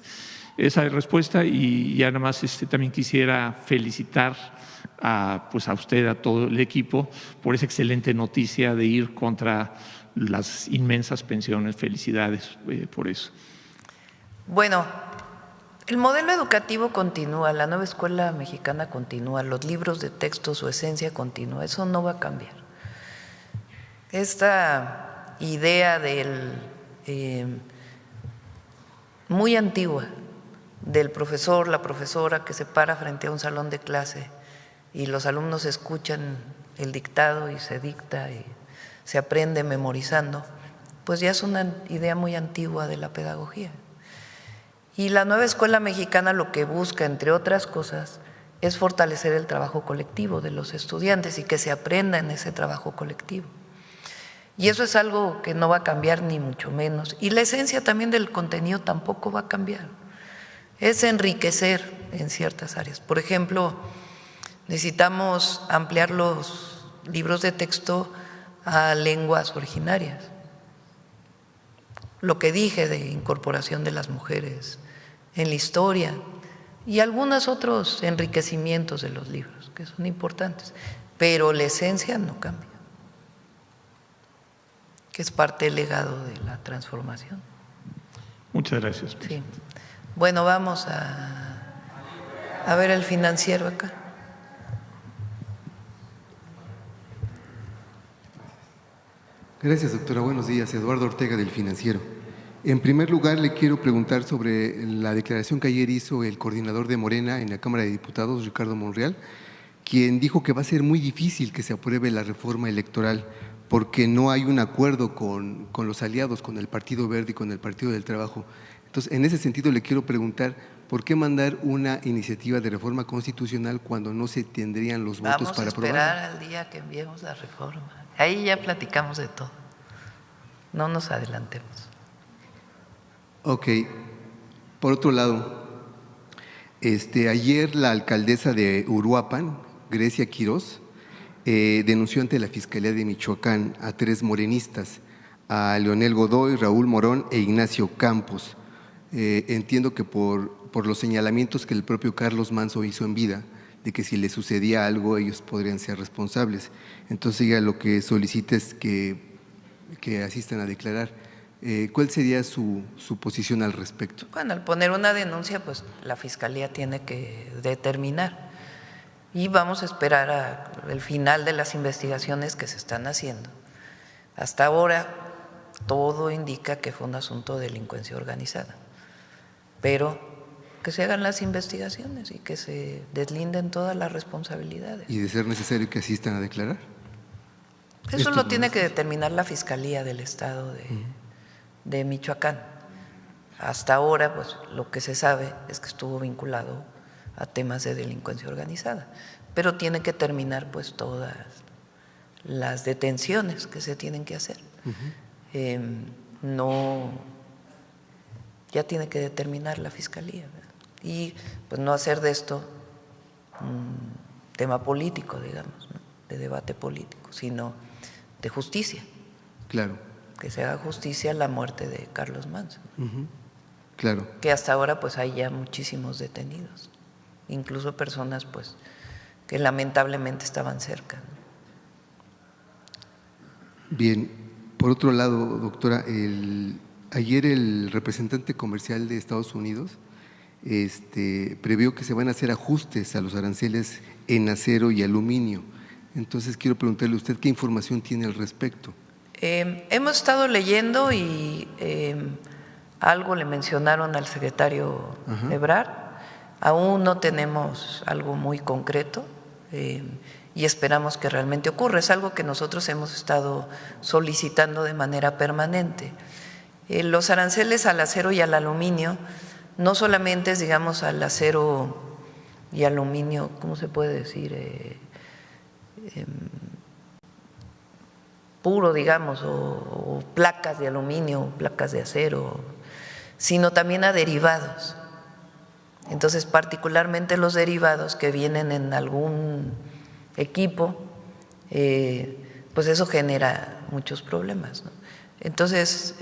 Esa es respuesta, y ya nada más también quisiera felicitar a usted, a todo el equipo, por esa excelente noticia de ir contra las inmensas pensiones. Felicidades por eso. Bueno, el modelo educativo continúa, la nueva escuela mexicana continúa, los libros de texto, su esencia continúa, eso no va a cambiar. Esta idea muy antigua del profesor, la profesora que se para frente a un salón de clase y los alumnos escuchan el dictado y se dicta y se aprende memorizando, pues ya es una idea muy antigua de la pedagogía. Y la nueva escuela mexicana lo que busca, entre otras cosas, es fortalecer el trabajo colectivo de los estudiantes y que se aprenda en ese trabajo colectivo. Y eso es algo que no va a cambiar ni mucho menos. Y la esencia también del contenido tampoco va a cambiar. Es enriquecer en ciertas áreas. Por ejemplo, necesitamos ampliar los libros de texto a lenguas originarias. Lo que dije de incorporación de las mujeres en la historia y algunos otros enriquecimientos de los libros que son importantes, pero la esencia no cambia, que es parte del legado de la transformación. Muchas gracias. Sí. Bueno, vamos a ver el financiero acá. Gracias, doctora. Buenos días. Eduardo Ortega, del Financiero. En primer lugar, le quiero preguntar sobre la declaración que ayer hizo el coordinador de Morena en la Cámara de Diputados, Ricardo Monreal, quien dijo que va a ser muy difícil que se apruebe la reforma electoral porque no hay un acuerdo con los aliados, con el Partido Verde y con el Partido del Trabajo. Entonces, en ese sentido, le quiero preguntar, ¿por qué mandar una iniciativa de reforma constitucional cuando no se tendrían los votos para aprobarla? Vamos a esperar al día que enviemos la reforma. Ahí ya platicamos de todo. No nos adelantemos. Ok. Por otro lado, ayer la alcaldesa de Uruapan, Grecia Quirós, denunció ante la Fiscalía de Michoacán a 3 morenistas, a Leonel Godoy, Raúl Morón e Ignacio Campos. Entiendo que por los señalamientos que el propio Carlos Manzo hizo en vida, de que si le sucedía algo ellos podrían ser responsables. Entonces ella lo que solicita es que asistan a declarar. ¿Cuál sería su posición al respecto? Bueno, al poner una denuncia, pues la Fiscalía tiene que determinar y vamos a esperar el final de las investigaciones que se están haciendo. Hasta ahora todo indica que fue un asunto de delincuencia organizada, pero que se hagan las investigaciones y que se deslinden todas las responsabilidades. ¿Y de ser necesario que asistan a declarar? Eso lo tiene que determinar la Fiscalía del Estado de Michoacán. Hasta ahora, pues lo que se sabe es que estuvo vinculado a temas de delincuencia organizada, pero tiene que terminar pues todas las detenciones que se tienen que hacer. Ya tiene que determinar la Fiscalía, ¿verdad? Y pues no hacer de esto un tema político, digamos, ¿no? De debate político, sino de justicia. Claro. Que se haga justicia a la muerte de Carlos Manzo. Claro. Que hasta ahora pues hay ya muchísimos detenidos, incluso personas pues que lamentablemente estaban cerca, ¿no? Bien. Por otro lado, doctora, ayer el representante comercial de Estados Unidos previó que se van a hacer ajustes a los aranceles en acero y aluminio. Entonces quiero preguntarle a usted qué información tiene al respecto. Hemos estado leyendo y algo le mencionaron al secretario Ebrard. Aún no tenemos algo muy concreto y esperamos que realmente ocurra. Es algo que nosotros hemos estado solicitando de manera permanente. Los aranceles al acero y al aluminio no solamente es, digamos, al acero y aluminio, ¿cómo se puede decir? Puro, digamos, o placas de aluminio, placas de acero, sino también a derivados. Entonces, particularmente los derivados que vienen en algún equipo, pues eso genera muchos problemas, ¿no? Entonces,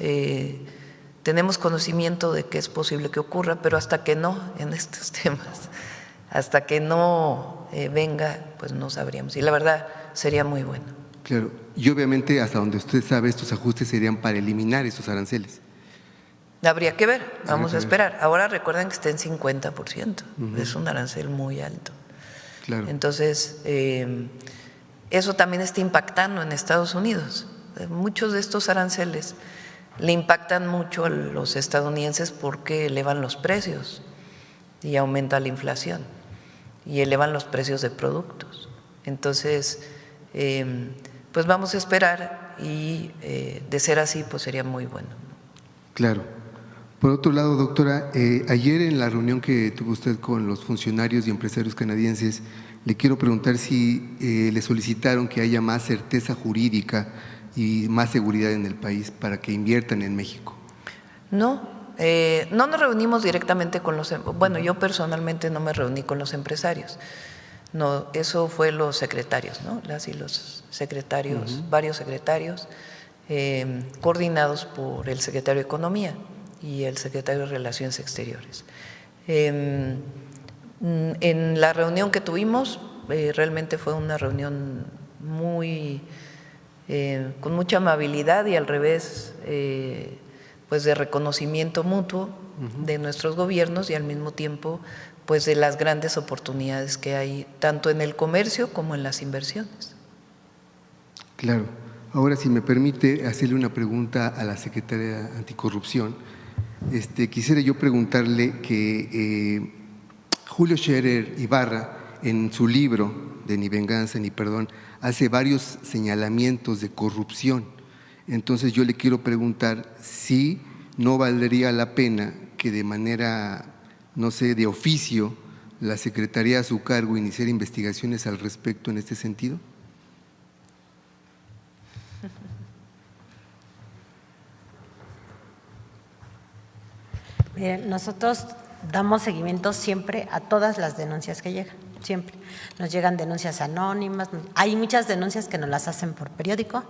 tenemos conocimiento de que es posible que ocurra, pero hasta que no, en estos temas, hasta que no venga, pues no sabríamos. Y la verdad sería muy bueno. Claro, y obviamente hasta donde usted sabe estos ajustes serían para eliminar esos aranceles. Habría que ver, vamos a esperar. Ahora recuerden que está en 50%, es un arancel muy alto. Claro. Entonces, eso también está impactando en Estados Unidos. Muchos de estos aranceles le impactan mucho a los estadounidenses porque elevan los precios y aumenta la inflación y elevan los precios de productos. Entonces, pues vamos a esperar y de ser así, pues sería muy bueno. Claro. Por otro lado, doctora, ayer en la reunión que tuvo usted con los funcionarios y empresarios canadienses, le quiero preguntar si le solicitaron que haya más certeza jurídica y más seguridad en el país para que inviertan en México? No, no nos reunimos directamente con los, bueno, yo personalmente no me reuní con los empresarios. No, eso fue los secretarios, ¿no? Las y los secretarios, varios secretarios, coordinados por el secretario de Economía y el secretario de Relaciones Exteriores. En la reunión que tuvimos, realmente fue una reunión muy, con mucha amabilidad y al revés, pues de reconocimiento mutuo de nuestros gobiernos y al mismo tiempo pues de las grandes oportunidades que hay tanto en el comercio como en las inversiones. Claro. Ahora, si me permite hacerle una pregunta a la secretaria Anticorrupción, quisiera yo preguntarle que Julio Scherer Ibarra, en su libro de Ni venganza ni perdón, hace varios señalamientos de corrupción. Entonces yo le quiero preguntar si no valdría la pena que de manera, no sé, de oficio, la Secretaría a su cargo iniciara investigaciones al respecto en este sentido. Miren, nosotros damos seguimiento siempre a todas las denuncias que llegan, siempre. Nos llegan denuncias anónimas, hay muchas denuncias que nos las hacen por periódico.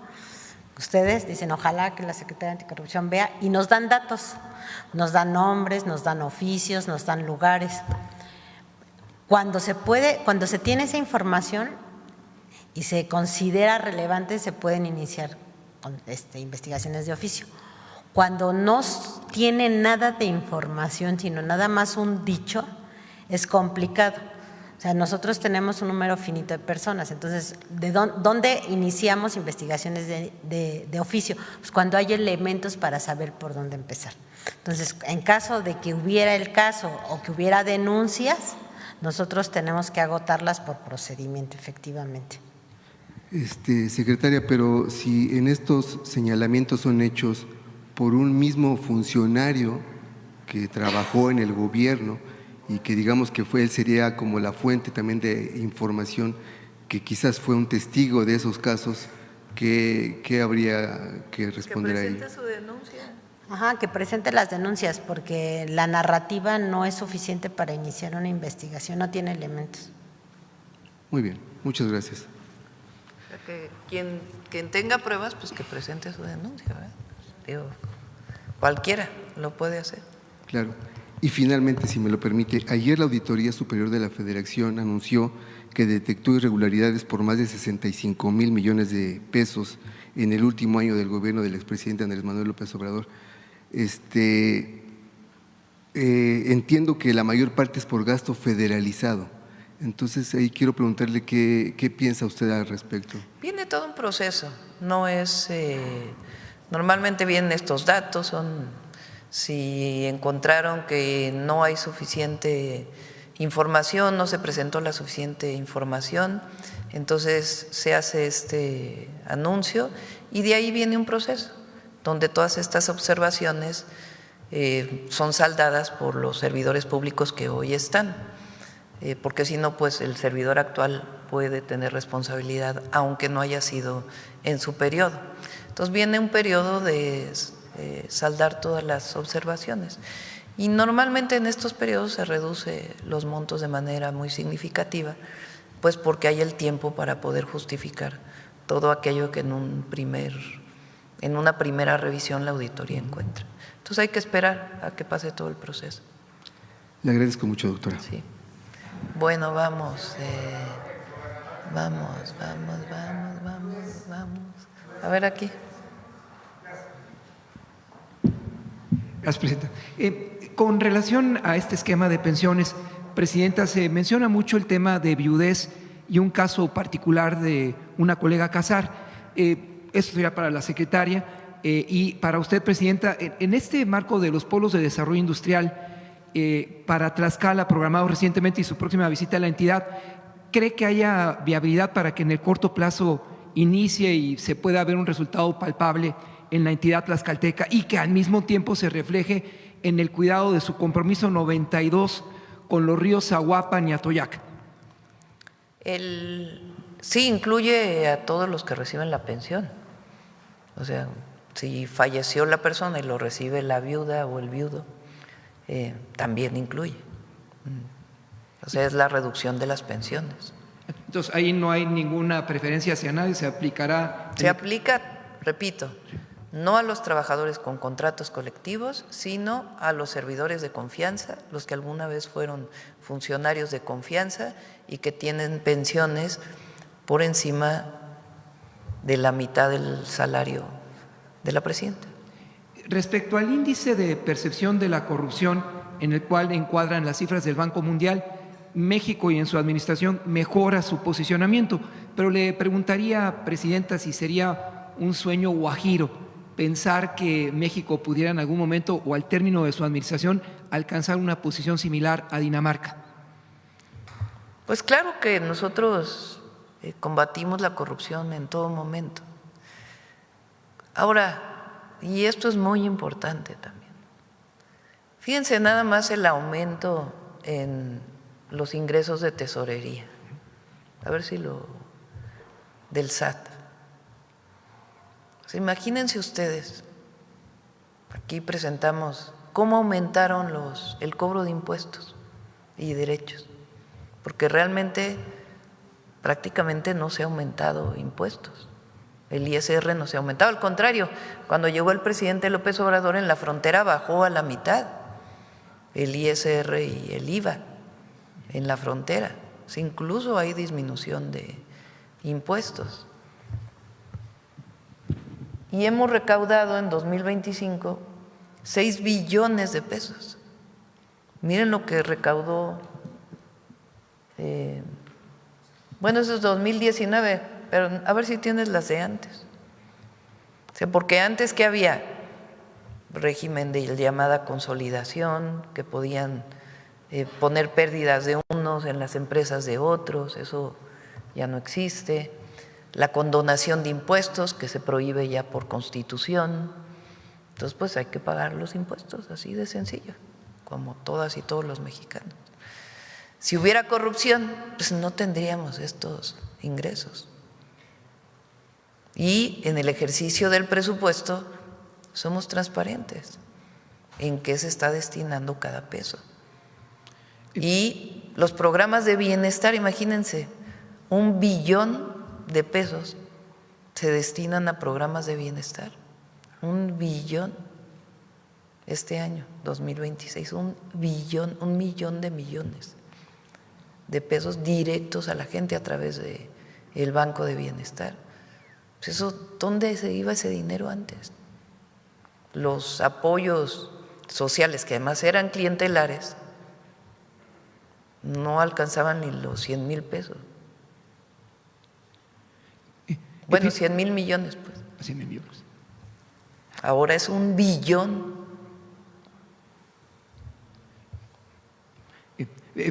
Ustedes dicen, ojalá que la Secretaría de Anticorrupción vea y nos dan datos, nos dan nombres, nos dan oficios, nos dan lugares. Cuando se puede, cuando se tiene esa información y se considera relevante, se pueden iniciar investigaciones de oficio. Cuando no tiene nada de información, sino nada más un dicho, es complicado. O sea, nosotros tenemos un número finito de personas, entonces, ¿de dónde iniciamos investigaciones de oficio? Pues cuando hay elementos para saber por dónde empezar. Entonces, en caso de que hubiera el caso o que hubiera denuncias, nosotros tenemos que agotarlas por procedimiento, efectivamente. Secretaria, pero si en estos señalamientos son hechos por un mismo funcionario que trabajó en el gobierno y que digamos que él sería como la fuente también de información, que quizás fue un testigo de esos casos, ¿qué habría que responder a ello? Que presente su denuncia. Ajá, que presente las denuncias, porque la narrativa no es suficiente para iniciar una investigación, no tiene elementos. Muy bien, muchas gracias. O sea, que quien tenga pruebas, pues que presente su denuncia, ¿verdad? Digo, cualquiera lo puede hacer. Claro. Y finalmente, si me lo permite, ayer la Auditoría Superior de la Federación anunció que detectó irregularidades por más de 65,000 millones de pesos en el último año del gobierno del expresidente Andrés Manuel López Obrador. Entiendo que la mayor parte es por gasto federalizado. Entonces, ahí quiero preguntarle qué piensa usted al respecto. Viene todo un proceso, no es… normalmente vienen estos datos, si encontraron que no hay suficiente información, no se presentó la suficiente información, entonces se hace este anuncio y de ahí viene un proceso donde todas estas observaciones son saldadas por los servidores públicos que hoy están, porque si no, pues el servidor actual puede tener responsabilidad, aunque no haya sido en su periodo. Entonces viene un periodo de saldar todas las observaciones y normalmente en estos periodos se reduce los montos de manera muy significativa, pues porque hay el tiempo para poder justificar todo aquello que en una primera revisión la auditoría encuentra. Entonces hay que esperar a que pase todo el proceso. Le agradezco mucho, doctora. Sí. Bueno, vamos. A ver aquí. Gracias, Presidenta. Con relación a este esquema de pensiones, Presidenta, se menciona mucho el tema de viudez y un caso particular de una colega Casar. Esto sería para la secretaria y para usted, Presidenta. En este marco de los polos de desarrollo industrial para Tlaxcala, programado recientemente y su próxima visita a la entidad, ¿cree que haya viabilidad para que en el corto plazo inicie y se pueda ver un resultado palpable en la entidad tlaxcalteca y que al mismo tiempo se refleje en el cuidado de su compromiso 92 con los ríos Zahuapan y Atoyac? Sí, incluye a todos los que reciben la pensión. O sea, si falleció la persona y lo recibe la viuda o el viudo, también incluye. O sea, es la reducción de las pensiones. Entonces, ahí no hay ninguna preferencia hacia nadie, se aplicará… Se aplica, repito, no a los trabajadores con contratos colectivos, sino a los servidores de confianza, los que alguna vez fueron funcionarios de confianza y que tienen pensiones por encima de la mitad del salario de la presidenta. Respecto al índice de percepción de la corrupción, en el cual encuadran las cifras del Banco Mundial, México y en su administración mejora su posicionamiento, pero le preguntaría, Presidenta, si sería un sueño guajiro pensar que México pudiera en algún momento o al término de su administración alcanzar una posición similar a Dinamarca. Pues claro que nosotros combatimos la corrupción en todo momento. Ahora, y esto es muy importante también, fíjense nada más el aumento en los ingresos de tesorería, a ver si del SAT. O sea, imagínense ustedes, aquí presentamos cómo aumentaron el cobro de impuestos y derechos, porque realmente prácticamente no se ha aumentado impuestos. El ISR no se ha aumentado, al contrario, cuando llegó el presidente López Obrador en la frontera bajó a la mitad el ISR y el IVA en la frontera. O sea, incluso hay disminución de impuestos. Y hemos recaudado en 2025 6 billones de pesos. Miren lo que recaudó, bueno, eso es 2019, pero a ver si tienes las de antes. O sea, porque antes que había régimen de llamada consolidación, que podían poner pérdidas de unos en las empresas de otros, eso ya no existe. La condonación de impuestos, que se prohíbe ya por Constitución. Entonces, pues hay que pagar los impuestos, así de sencillo, como todas y todos los mexicanos. Si hubiera corrupción, pues no tendríamos estos ingresos. Y en el ejercicio del presupuesto somos transparentes en qué se está destinando cada peso. Y los programas de bienestar, imagínense, 1 billón de pesos se destinan a programas de bienestar. 1 billón este año, 2026, 1 billón, 1 millón de millones de pesos directos a la gente a través del Banco de Bienestar. Pues eso, ¿dónde se iba ese dinero antes? Los apoyos sociales, que además eran clientelares, no alcanzaban ni los 100,000 pesos. Bueno, 100,000 millones, pues. 100,000 millones. Ahora es 1 billón.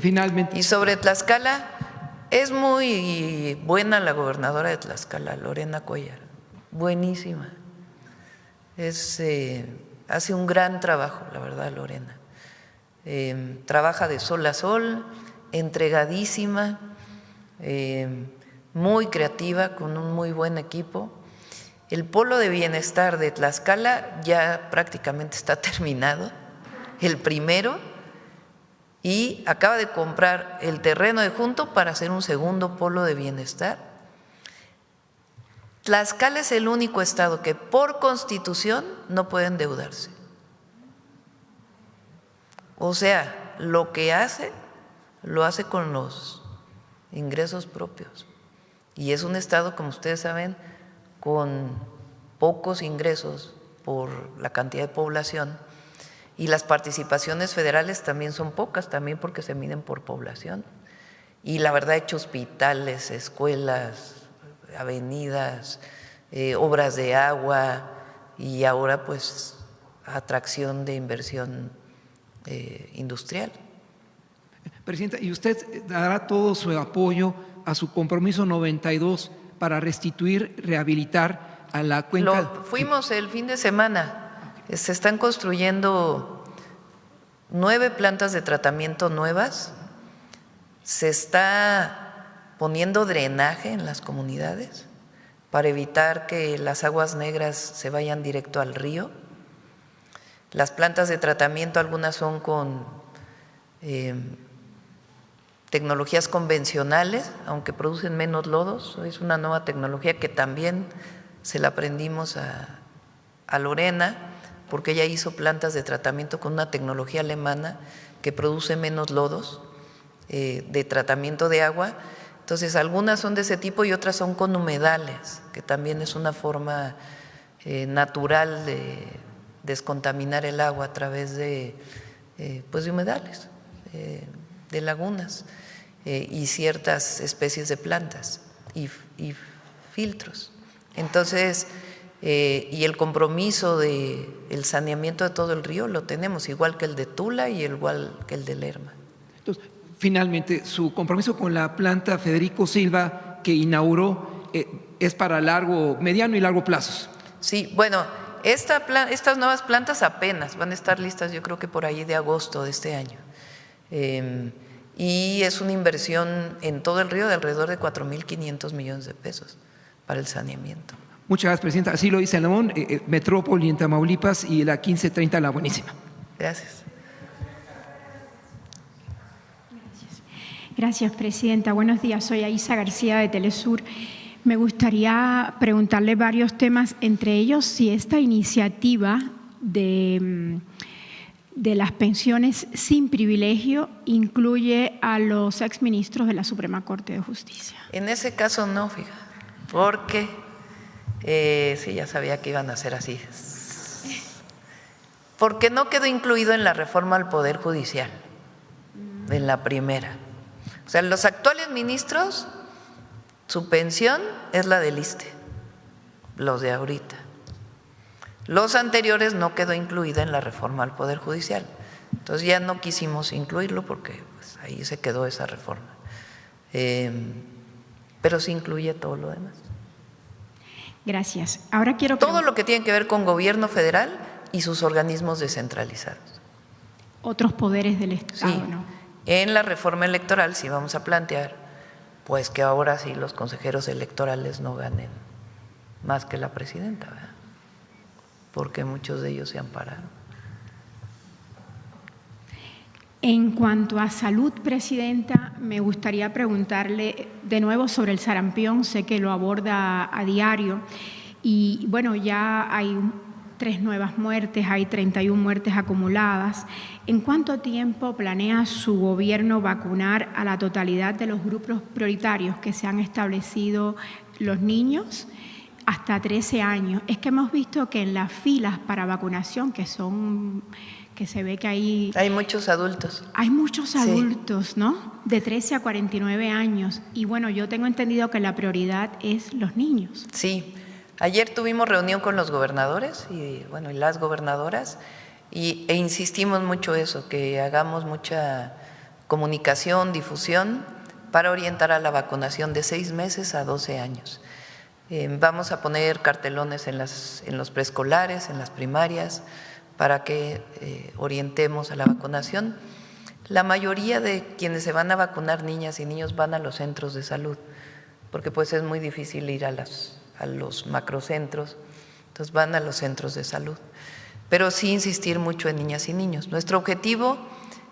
Finalmente. Y sobre Tlaxcala, es muy buena la gobernadora de Tlaxcala, Lorena Cuellar, buenísima. Hace un gran trabajo, la verdad, Lorena. Trabaja de sol a sol, entregadísima, muy creativa, con un muy buen equipo. El polo de bienestar de Tlaxcala ya prácticamente está terminado, el primero, y acaba de comprar el terreno de junto para hacer un segundo polo de bienestar. Tlaxcala es el único estado que por Constitución no puede endeudarse. O sea, lo que hace, lo hace con los ingresos propios. Y es un estado, como ustedes saben, con pocos ingresos por la cantidad de población, y las participaciones federales también son pocas, también porque se miden por población. Y la verdad, ha hecho hospitales, escuelas, avenidas, obras de agua, y ahora pues atracción de inversión industrial. Presidenta, ¿y usted dará todo su apoyo a su compromiso 92 para restituir, rehabilitar a la cuenca? Fuimos el fin de semana. Se están construyendo 9 plantas de tratamiento nuevas, se está poniendo drenaje en las comunidades, para evitar que las aguas negras se vayan directo al río. Las plantas de tratamiento, algunas son con tecnologías convencionales, aunque producen menos lodos. Es una nueva tecnología que también se la aprendimos a Lorena, porque ella hizo plantas de tratamiento con una tecnología alemana que produce menos lodos de tratamiento de agua. Entonces, algunas son de ese tipo y otras son con humedales, que también es una forma natural de descontaminar el agua a través de humedales, de lagunas y ciertas especies de plantas y filtros. Entonces, y el compromiso del saneamiento de todo el río lo tenemos, igual que el de Tula y igual que el de Lerma. Entonces, finalmente, su compromiso con la planta Federico Silva que inauguró es para mediano y largo plazos. Sí, bueno, estas nuevas plantas apenas van a estar listas, yo creo que por ahí de agosto de este año. Y es una inversión en todo el río de alrededor de 4.500 millones de pesos para el saneamiento. Muchas gracias, presidenta. Así lo dice Lemón, Metrópoli en Tamaulipas y la 1530 La Buenísima. Gracias. Gracias, presidenta. Buenos días. Soy Aisa García de Telesur. Me gustaría preguntarle varios temas, entre ellos si esta iniciativa de las pensiones sin privilegio incluye a los exministros de la Suprema Corte de Justicia. En ese caso no, fíjate, porque sí, ya sabía que iban a ser así. Porque no quedó incluido en la reforma al Poder Judicial, en la primera. O sea, los actuales ministros, su pensión es la del ISSSTE, los de ahorita. Los anteriores no quedó incluida en la reforma al Poder Judicial. Entonces ya no quisimos incluirlo porque pues, ahí se quedó esa reforma. Pero sí incluye todo lo demás. Gracias. Ahora quiero todo lo que tiene que ver con gobierno federal y sus organismos descentralizados. Otros poderes del Estado, sí. ¿no? En la reforma electoral sí vamos a plantear pues que ahora sí los consejeros electorales no ganen más que la presidenta, ¿verdad? Porque muchos de ellos se ampararon. En cuanto a salud, presidenta, me gustaría preguntarle de nuevo sobre el sarampión. Sé que lo aborda a diario y bueno, ya hay 3 nuevas muertes, hay 31 muertes acumuladas. ¿En cuánto tiempo planea su gobierno vacunar a la totalidad de los grupos prioritarios que se han establecido los niños hasta 13 años? Es que hemos visto que en las filas para vacunación, que se ve que hay muchos adultos. Hay muchos adultos, sí, ¿no? De 13 a 49 años. Y bueno, yo tengo entendido que la prioridad es los niños. Sí. Ayer tuvimos reunión con los gobernadores y las gobernadoras e insistimos mucho eso, que hagamos mucha comunicación, difusión para orientar a la vacunación de 6 meses a 12 años. Vamos a poner cartelones en los preescolares, en las primarias, para que orientemos a la vacunación. La mayoría de quienes se van a vacunar, niñas y niños, van a los centros de salud, porque pues es muy difícil ir a los macrocentros, entonces van a los centros de salud. Pero sí insistir mucho en niñas y niños. Nuestro objetivo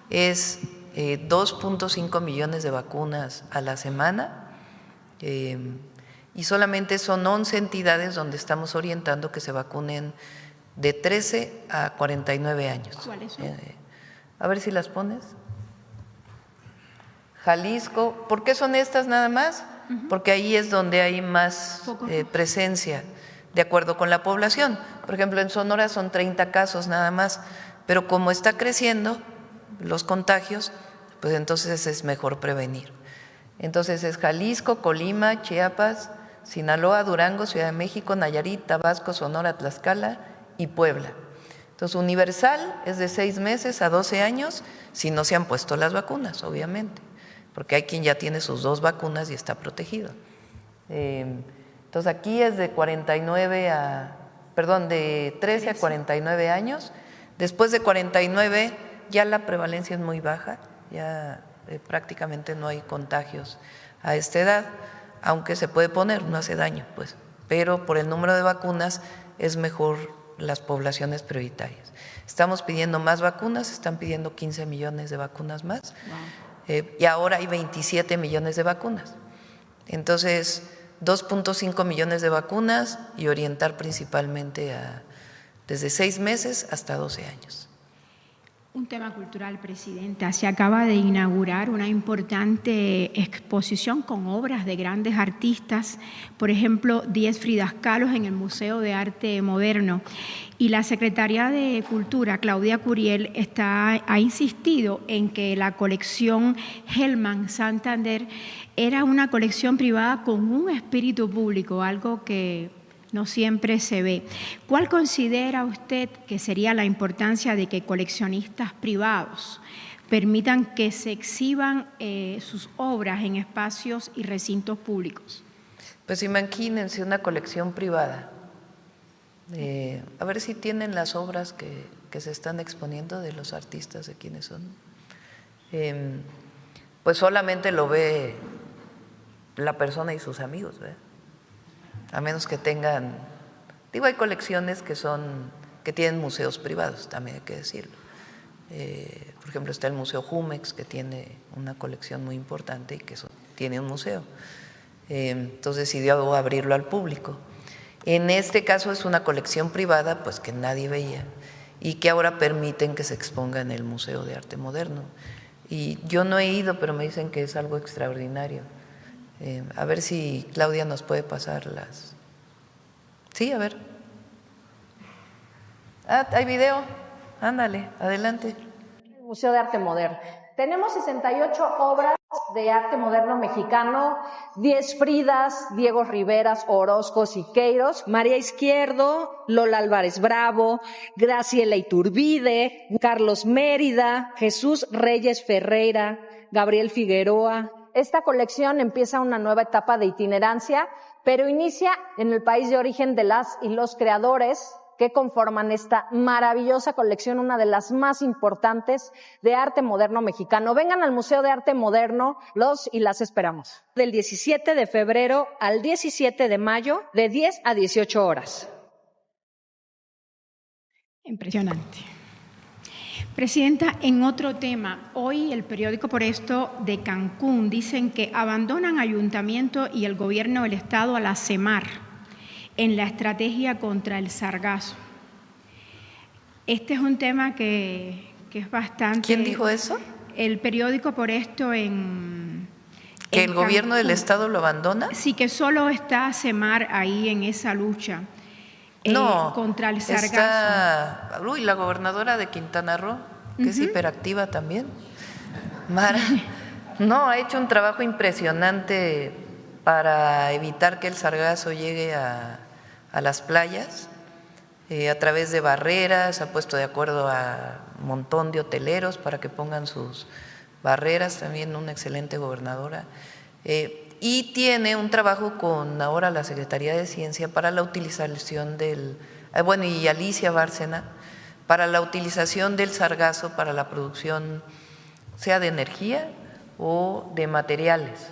es 2.5 millones de vacunas a la semana y solamente son 11 entidades donde estamos orientando que se vacunen de 13 a 49 años. ¿Cuáles son? A ver si las pones. Jalisco, ¿por qué son estas nada más? Porque ahí es donde hay más presencia, de acuerdo con la población. Por ejemplo, en Sonora son 30 casos nada más, pero como está creciendo los contagios, pues entonces es mejor prevenir. Entonces es Jalisco, Colima, Chiapas, Sinaloa, Durango, Ciudad de México, Nayarit, Tabasco, Sonora, Tlaxcala y Puebla. Entonces, universal es de 6 meses a 12 años si no se han puesto las vacunas, obviamente, porque hay quien ya tiene sus 2 vacunas y está protegido. Entonces, aquí es de 13 a 49 años. Después de 49 ya la prevalencia es muy baja, ya prácticamente no hay contagios a esta edad, aunque se puede poner, no hace daño, pues pero por el número de vacunas es mejor las poblaciones prioritarias. Estamos pidiendo más vacunas, están pidiendo 15 millones de vacunas más, y ahora hay 27 millones de vacunas. Entonces, 2.5 millones de vacunas y orientar principalmente desde 6 meses hasta 12 años. Un tema cultural, Presidenta. Se acaba de inaugurar una importante exposición con obras de grandes artistas, por ejemplo, 10 Fridas Kahlo en el Museo de Arte Moderno. Y la Secretaría de Cultura, Claudia Curiel, ha insistido en que la colección Hellman Santander era una colección privada con un espíritu público, algo que no siempre se ve. ¿Cuál considera usted que sería la importancia de que coleccionistas privados permitan que se exhiban sus obras en espacios y recintos públicos? Pues imagínense una colección privada. A ver si tienen las obras que se están exponiendo de los artistas, de quiénes son. Pues solamente lo ve la persona y sus amigos, ¿verdad? A menos que tengan, hay colecciones que tienen museos privados, también hay que decirlo. Por ejemplo, está el Museo Jumex, que tiene una colección muy importante y que tiene un museo. Entonces decidió abrirlo al público. En este caso es una colección privada, pues que nadie veía y que ahora permiten que se exponga en el Museo de Arte Moderno. Y yo no he ido, pero me dicen que es algo extraordinario. A ver si Claudia nos puede pasar las… Sí, a ver. ¿Hay video? Ándale, adelante. Museo de Arte Moderno. Tenemos 68 obras de arte moderno mexicano, 10 Fridas, Diego Riveras, Orozco, Siqueiros, María Izquierdo, Lola Álvarez Bravo, Graciela Iturbide, Carlos Mérida, Jesús Reyes Ferreira, Gabriel Figueroa. Esta colección empieza una nueva etapa de itinerancia, pero inicia en el país de origen de las y los creadores que conforman esta maravillosa colección, una de las más importantes de arte moderno mexicano. Vengan al Museo de Arte Moderno, los y las esperamos. Del 17 de febrero al 17 de mayo, de 10 a 18 horas. Impresionante. Presidenta, en otro tema, hoy el periódico Por Esto de Cancún dicen que abandonan ayuntamiento y el gobierno del estado a la CEMAR en la estrategia contra el sargazo. Este es un tema que es bastante… ¿Quién dijo eso? El periódico Por Esto en ¿Que el gobierno del estado lo abandona? Sí, que solo está CEMAR ahí en esa lucha. No, contra el sargazo. Está, la gobernadora de Quintana Roo, que es hiperactiva también. Mara, no, ha hecho un trabajo impresionante para evitar que el sargazo llegue a las playas, a través de barreras, ha puesto de acuerdo a un montón de hoteleros para que pongan sus barreras, también una excelente gobernadora. Y tiene un trabajo con ahora la Secretaría de Ciencia para la utilización y Alicia Bárcena, para la utilización del sargazo para la producción, sea de energía o de materiales.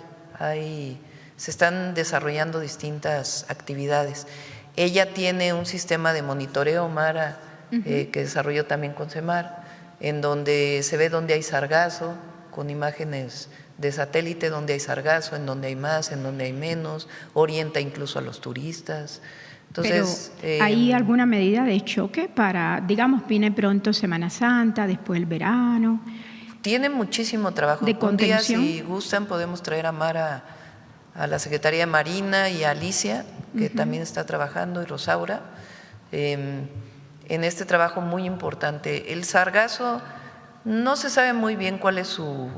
Se están desarrollando distintas actividades. Ella tiene un sistema de monitoreo, Mara, que desarrolló también con CEMAR, en donde se ve dónde hay sargazo, con imágenes de satélite, donde hay sargazo, en donde hay más, en donde hay menos, orienta incluso a los turistas. Entonces, pero ¿hay alguna medida de choque para, digamos, viene pronto Semana Santa, después el verano? Tiene muchísimo trabajo. ¿De contención? Un día, si gustan, podemos traer a Mara a la Secretaría de Marina y a Alicia, que también está trabajando, y Rosaura, en este trabajo muy importante. El sargazo no se sabe muy bien cuál es su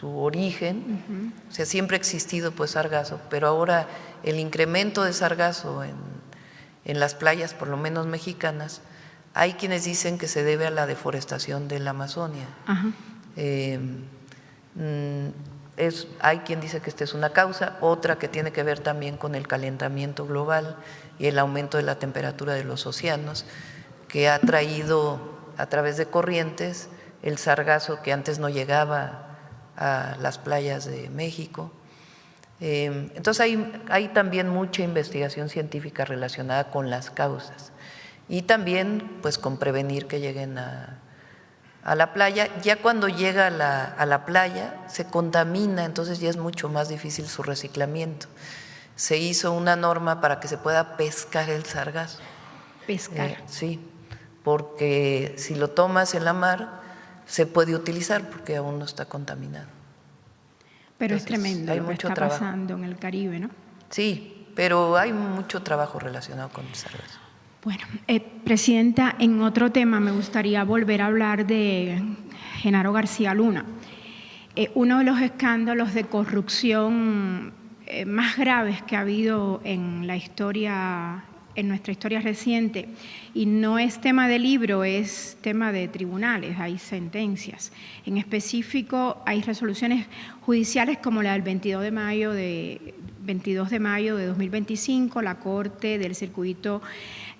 origen, o sea, siempre ha existido pues sargazo, pero ahora el incremento de sargazo en las playas, por lo menos mexicanas, hay quienes dicen que se debe a la deforestación de la Amazonia. Hay quien dice que esta es una causa, otra que tiene que ver también con el calentamiento global y el aumento de la temperatura de los océanos, que ha traído a través de corrientes el sargazo que antes no llegaba a las playas de México. Entonces hay también mucha investigación científica relacionada con las causas y también pues con prevenir que lleguen a la playa. Ya cuando llega a la playa se contamina, entonces ya es mucho más difícil su reciclamiento. Se hizo una norma para que se pueda pescar el sargazo. Pescar. Sí, porque si lo tomas en la mar se puede utilizar porque aún no está contaminado. Pero Entonces, es tremendo hay lo que mucho está trabajo. pasando en el Caribe, ¿no? Sí, pero hay mucho trabajo relacionado con el sargazo. Bueno, Presidenta, en otro tema me gustaría volver a hablar de Genaro García Luna. Uno de los escándalos de corrupción más graves que ha habido en la historia, en nuestra historia reciente, y no es tema de libro, es tema de tribunales, hay sentencias. En específico, hay resoluciones judiciales como la del 22 de mayo de 2025, la Corte del Circuito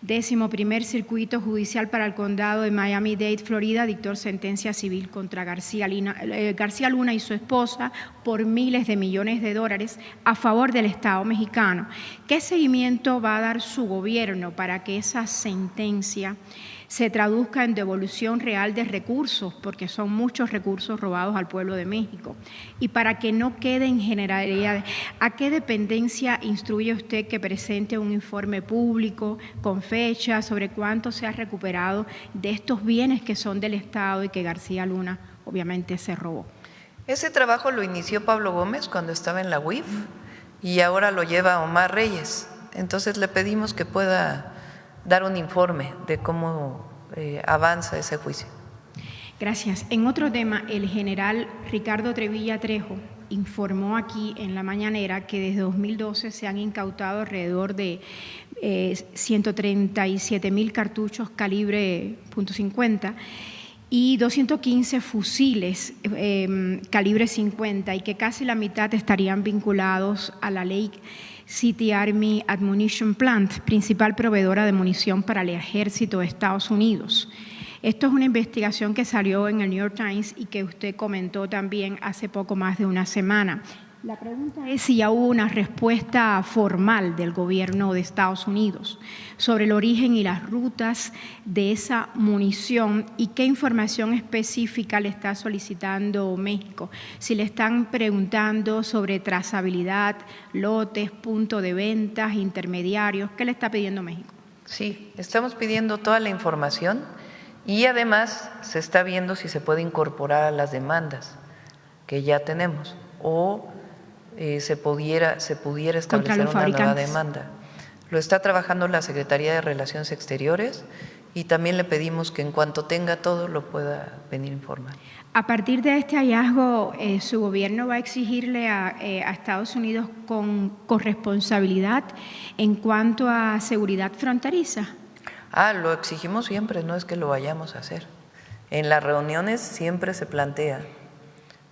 11º Circuito Judicial para el Condado de Miami-Dade, Florida, dictó sentencia civil contra García Luna y su esposa por miles de millones de dólares a favor del Estado mexicano. ¿Qué seguimiento va a dar su gobierno para que esa sentencia se traduzca en devolución real de recursos, porque son muchos recursos robados al pueblo de México? Y para que no quede en generalidades, ¿a qué dependencia instruye usted que presente un informe público con fecha sobre cuánto se ha recuperado de estos bienes que son del Estado y que García Luna obviamente se robó? Ese trabajo lo inició Pablo Gómez cuando estaba en la UIF y ahora lo lleva Omar Reyes. Entonces le pedimos que pueda dar un informe de cómo avanza ese juicio. Gracias. En otro tema, el general Ricardo Trevilla Trejo informó aquí en la mañanera que desde 2012 se han incautado alrededor de 137,000 cartuchos calibre .50 y 215 fusiles calibre 50 y que casi la mitad estarían vinculados a la ley City Army Ammunition Plant, principal proveedora de munición para el ejército de Estados Unidos. Esto es una investigación que salió en el New York Times y que usted comentó también hace poco más de una semana. La pregunta es si ya hubo una respuesta formal del gobierno de Estados Unidos sobre el origen y las rutas de esa munición y qué información específica le está solicitando México. Si le están preguntando sobre trazabilidad, lotes, punto de ventas, intermediarios, ¿qué le está pidiendo México? Sí, estamos pidiendo toda la información y además se está viendo si se puede incorporar a las demandas que ya tenemos o se pudiera establecer una nueva demanda. Lo está trabajando la Secretaría de Relaciones Exteriores y también le pedimos que en cuanto tenga todo lo pueda venir a informar. A partir de este hallazgo, ¿su gobierno va a exigirle a Estados Unidos con corresponsabilidad en cuanto a seguridad fronteriza? Lo exigimos siempre, no es que lo vayamos a hacer. En las reuniones siempre se plantea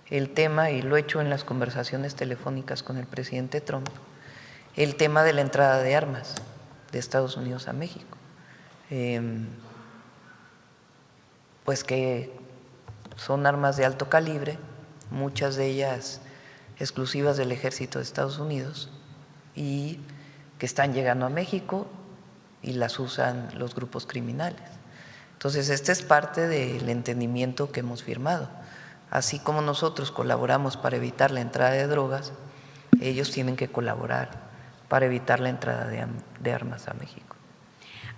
el tema, y lo he hecho en las conversaciones telefónicas con el presidente Trump, el tema de la entrada de armas de Estados Unidos a México. Pues que son armas de alto calibre, muchas de ellas exclusivas del ejército de Estados Unidos y que están llegando a México y las usan los grupos criminales. Entonces, este es parte del entendimiento que hemos firmado. Así como nosotros colaboramos para evitar la entrada de drogas, ellos tienen que colaborar para evitar la entrada de armas a México.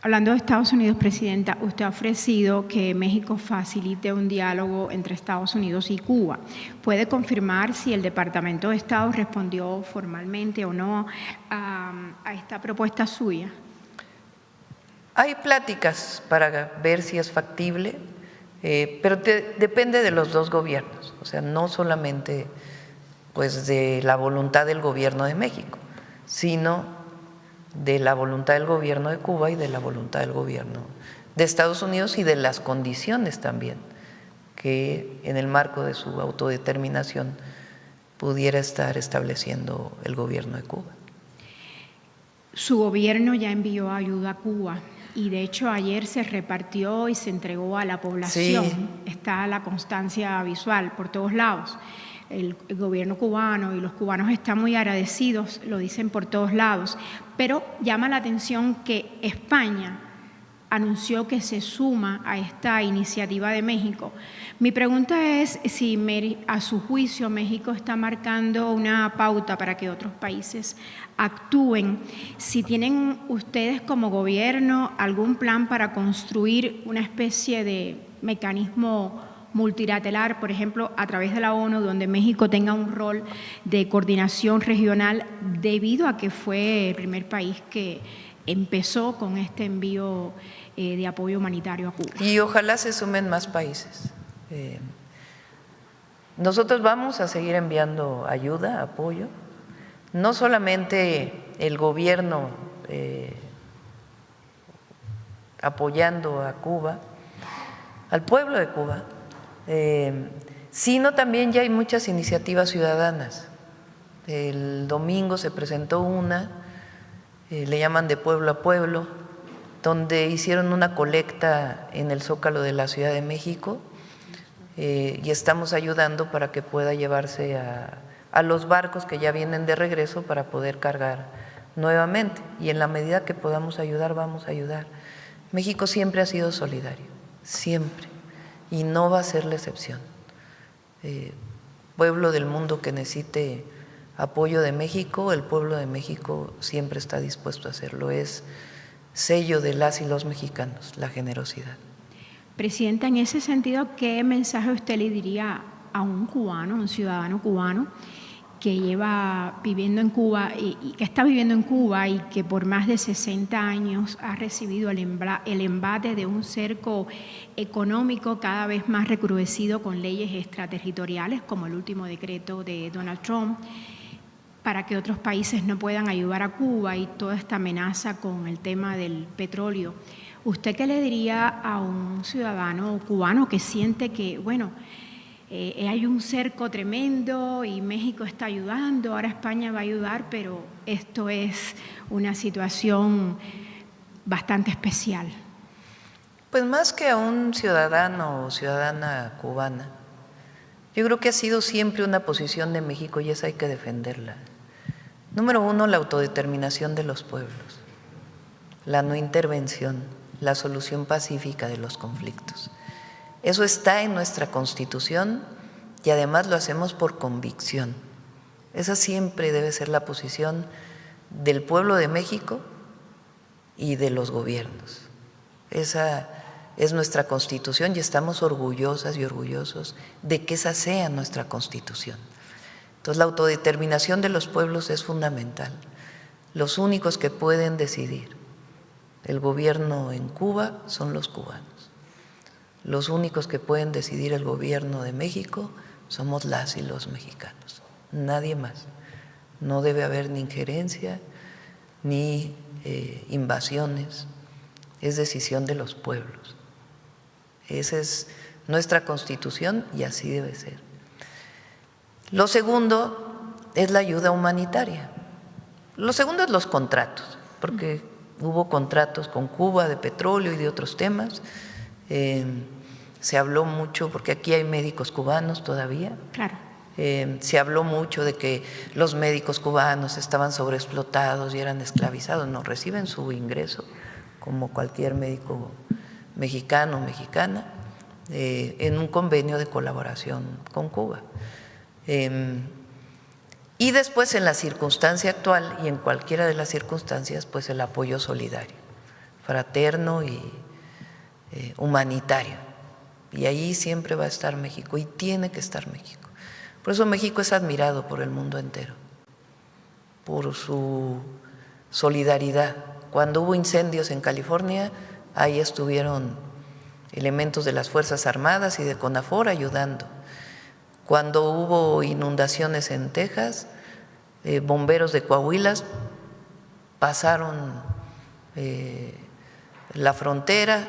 Hablando de Estados Unidos, Presidenta, usted ha ofrecido que México facilite un diálogo entre Estados Unidos y Cuba. ¿Puede confirmar si el Departamento de Estado respondió formalmente o no a esta propuesta suya? Hay pláticas para ver si es factible, pero depende de los dos gobiernos, o sea, no solamente pues de la voluntad del gobierno de México, sino de la voluntad del gobierno de Cuba y de la voluntad del gobierno de Estados Unidos y de las condiciones también que en el marco de su autodeterminación pudiera estar estableciendo el gobierno de Cuba. Su gobierno ya envió ayuda a Cuba y de hecho ayer se repartió y se entregó a la población. Sí. Está la constancia visual por todos lados. el gobierno cubano y los cubanos están muy agradecidos, lo dicen por todos lados, pero llama la atención que España anunció que se suma a esta iniciativa de México. Mi pregunta es si a su juicio México está marcando una pauta para que otros países actúen, si tienen ustedes como gobierno algún plan para construir una especie de mecanismo multilateral, por ejemplo, a través de la ONU, donde México tenga un rol de coordinación regional, debido a que fue el primer país que empezó con este envío de apoyo humanitario a Cuba. Y ojalá se sumen más países. Nosotros vamos a seguir enviando ayuda, apoyo, no solamente el gobierno apoyando a Cuba, al pueblo de Cuba, sino también ya hay muchas iniciativas ciudadanas. El domingo se presentó una, le llaman de pueblo a pueblo, donde hicieron una colecta en el Zócalo de la Ciudad de México y estamos ayudando para que pueda llevarse a los barcos que ya vienen de regreso para poder cargar nuevamente, y en la medida que podamos ayudar, vamos a ayudar. México siempre ha sido solidario, siempre, y no va a ser la excepción. Pueblo del mundo que necesite apoyo de México, el pueblo de México siempre está dispuesto a hacerlo. Es sello de las y los mexicanos, la generosidad. Presidenta, en ese sentido, ¿qué mensaje usted le diría a un cubano, un ciudadano cubano que lleva viviendo en Cuba y que está viviendo en Cuba y que por más de 60 años ha recibido el embate de un cerco económico cada vez más recrudecido con leyes extraterritoriales, como el último decreto de Donald Trump, para que otros países no puedan ayudar a Cuba, y toda esta amenaza con el tema del petróleo? ¿Usted qué le diría a un ciudadano cubano que siente que, bueno, hay un cerco tremendo y México está ayudando, ahora España va a ayudar, pero esto es una situación bastante especial? Pues más que a un ciudadano o ciudadana cubana, yo creo que ha sido siempre una posición de México y esa hay que defenderla. Número uno, la autodeterminación de los pueblos, la no intervención, la solución pacífica de los conflictos. Eso está en nuestra Constitución y además lo hacemos por convicción. Esa siempre debe ser la posición del pueblo de México y de los gobiernos. Esa es nuestra Constitución y estamos orgullosas y orgullosos de que esa sea nuestra Constitución. Entonces, la autodeterminación de los pueblos es fundamental. Los únicos que pueden decidir el gobierno en Cuba son los cubanos. Los únicos que pueden decidir el gobierno de México somos las y los mexicanos, nadie más. No debe haber ni injerencia ni invasiones, es decisión de los pueblos. Esa es nuestra Constitución y así debe ser. Lo segundo es la ayuda humanitaria. Lo segundo es los contratos, porque hubo contratos con Cuba de petróleo y de otros temas. Se habló mucho, porque aquí hay médicos cubanos todavía. Claro. Se habló mucho de que los médicos cubanos estaban sobreexplotados y eran esclavizados. No, reciben su ingreso como cualquier médico mexicano o mexicana en un convenio de colaboración con Cuba. Y después, en la circunstancia actual y en cualquiera de las circunstancias, pues el apoyo solidario, fraterno y humanitario. Y ahí siempre va a estar México y tiene que estar México. Por eso México es admirado por el mundo entero, por su solidaridad. Cuando hubo incendios en California, ahí estuvieron elementos de las Fuerzas Armadas y de CONAFOR ayudando. Cuando hubo inundaciones en Texas, bomberos de Coahuila pasaron la frontera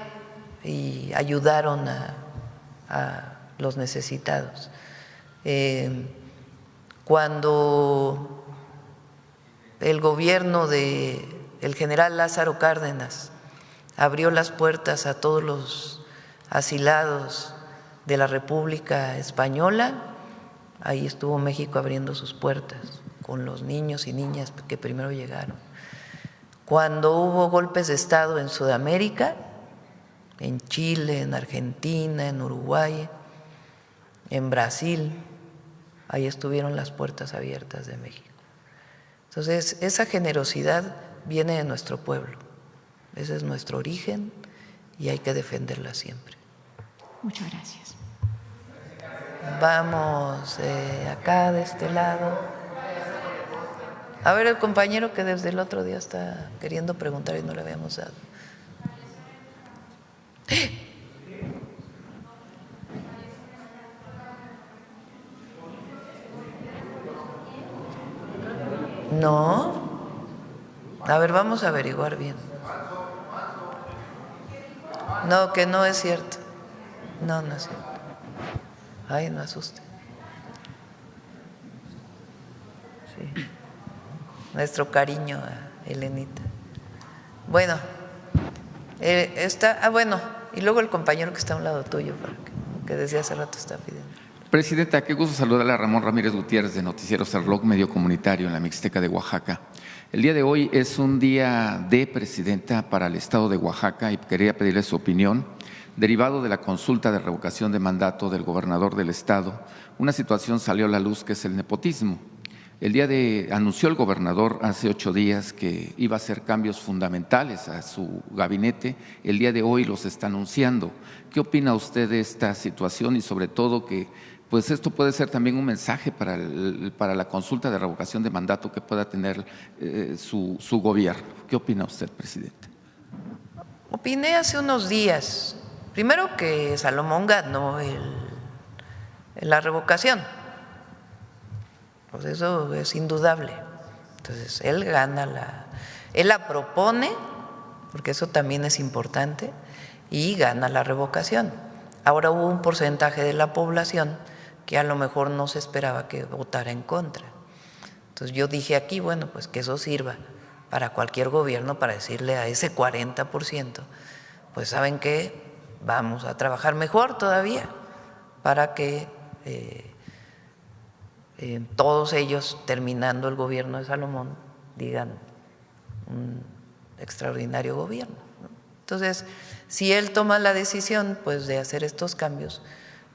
y ayudaron a los necesitados. Cuando el gobierno del general Lázaro Cárdenas abrió las puertas a todos los asilados de la República Española, Ahí estuvo México abriendo sus puertas con los niños y niñas que primero llegaron. Cuando hubo golpes de Estado en Sudamérica, en Chile, en Argentina, en Uruguay, en Brasil, ahí estuvieron las puertas abiertas de México. Entonces, esa generosidad viene de nuestro pueblo. Ese es nuestro origen y hay que defenderla siempre. Muchas gracias. Vamos acá de este lado. A ver, el compañero que desde el otro día está queriendo preguntar y no le habíamos dado. No. A ver, vamos a averiguar bien. No, que no es cierto. No, no es cierto. Ay, no asuste. Sí. Nuestro cariño a Elenita. Bueno, bueno, y luego el compañero que está a un lado tuyo, que desde hace rato está pidiendo. Presidenta, qué gusto saludarle a Ramón Ramírez Gutiérrez de Noticieros El Blog Medio Comunitario en la Mixteca de Oaxaca. El día de hoy es un día de presidenta para el estado de Oaxaca y quería pedirle su opinión. Derivado de la consulta de revocación de mandato del gobernador del estado, una situación salió a la luz que es el nepotismo. Anunció el gobernador hace 8 días que iba a hacer cambios fundamentales a su gabinete. El día de hoy los está anunciando. ¿Qué opina usted de esta situación y sobre todo que pues esto puede ser también un mensaje para la consulta de revocación de mandato que pueda tener su gobierno? ¿Qué opina usted, presidente? Opiné hace unos días, primero que Salomón ganó la revocación, pues eso es indudable. Entonces, él gana él la propone, porque eso también es importante, y gana la revocación. Ahora hubo un porcentaje de la población que a lo mejor no se esperaba que votara en contra. Entonces yo dije aquí, bueno, pues que eso sirva para cualquier gobierno para decirle a ese 40%, pues ¿saben qué? Vamos a trabajar mejor todavía para que todos ellos, terminando el gobierno de Salomón, digan un extraordinario gobierno, ¿no? Entonces, si él toma la decisión pues de hacer estos cambios,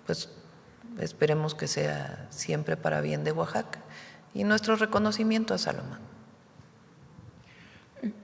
pues esperemos que sea siempre para bien de Oaxaca y nuestro reconocimiento a Salomón.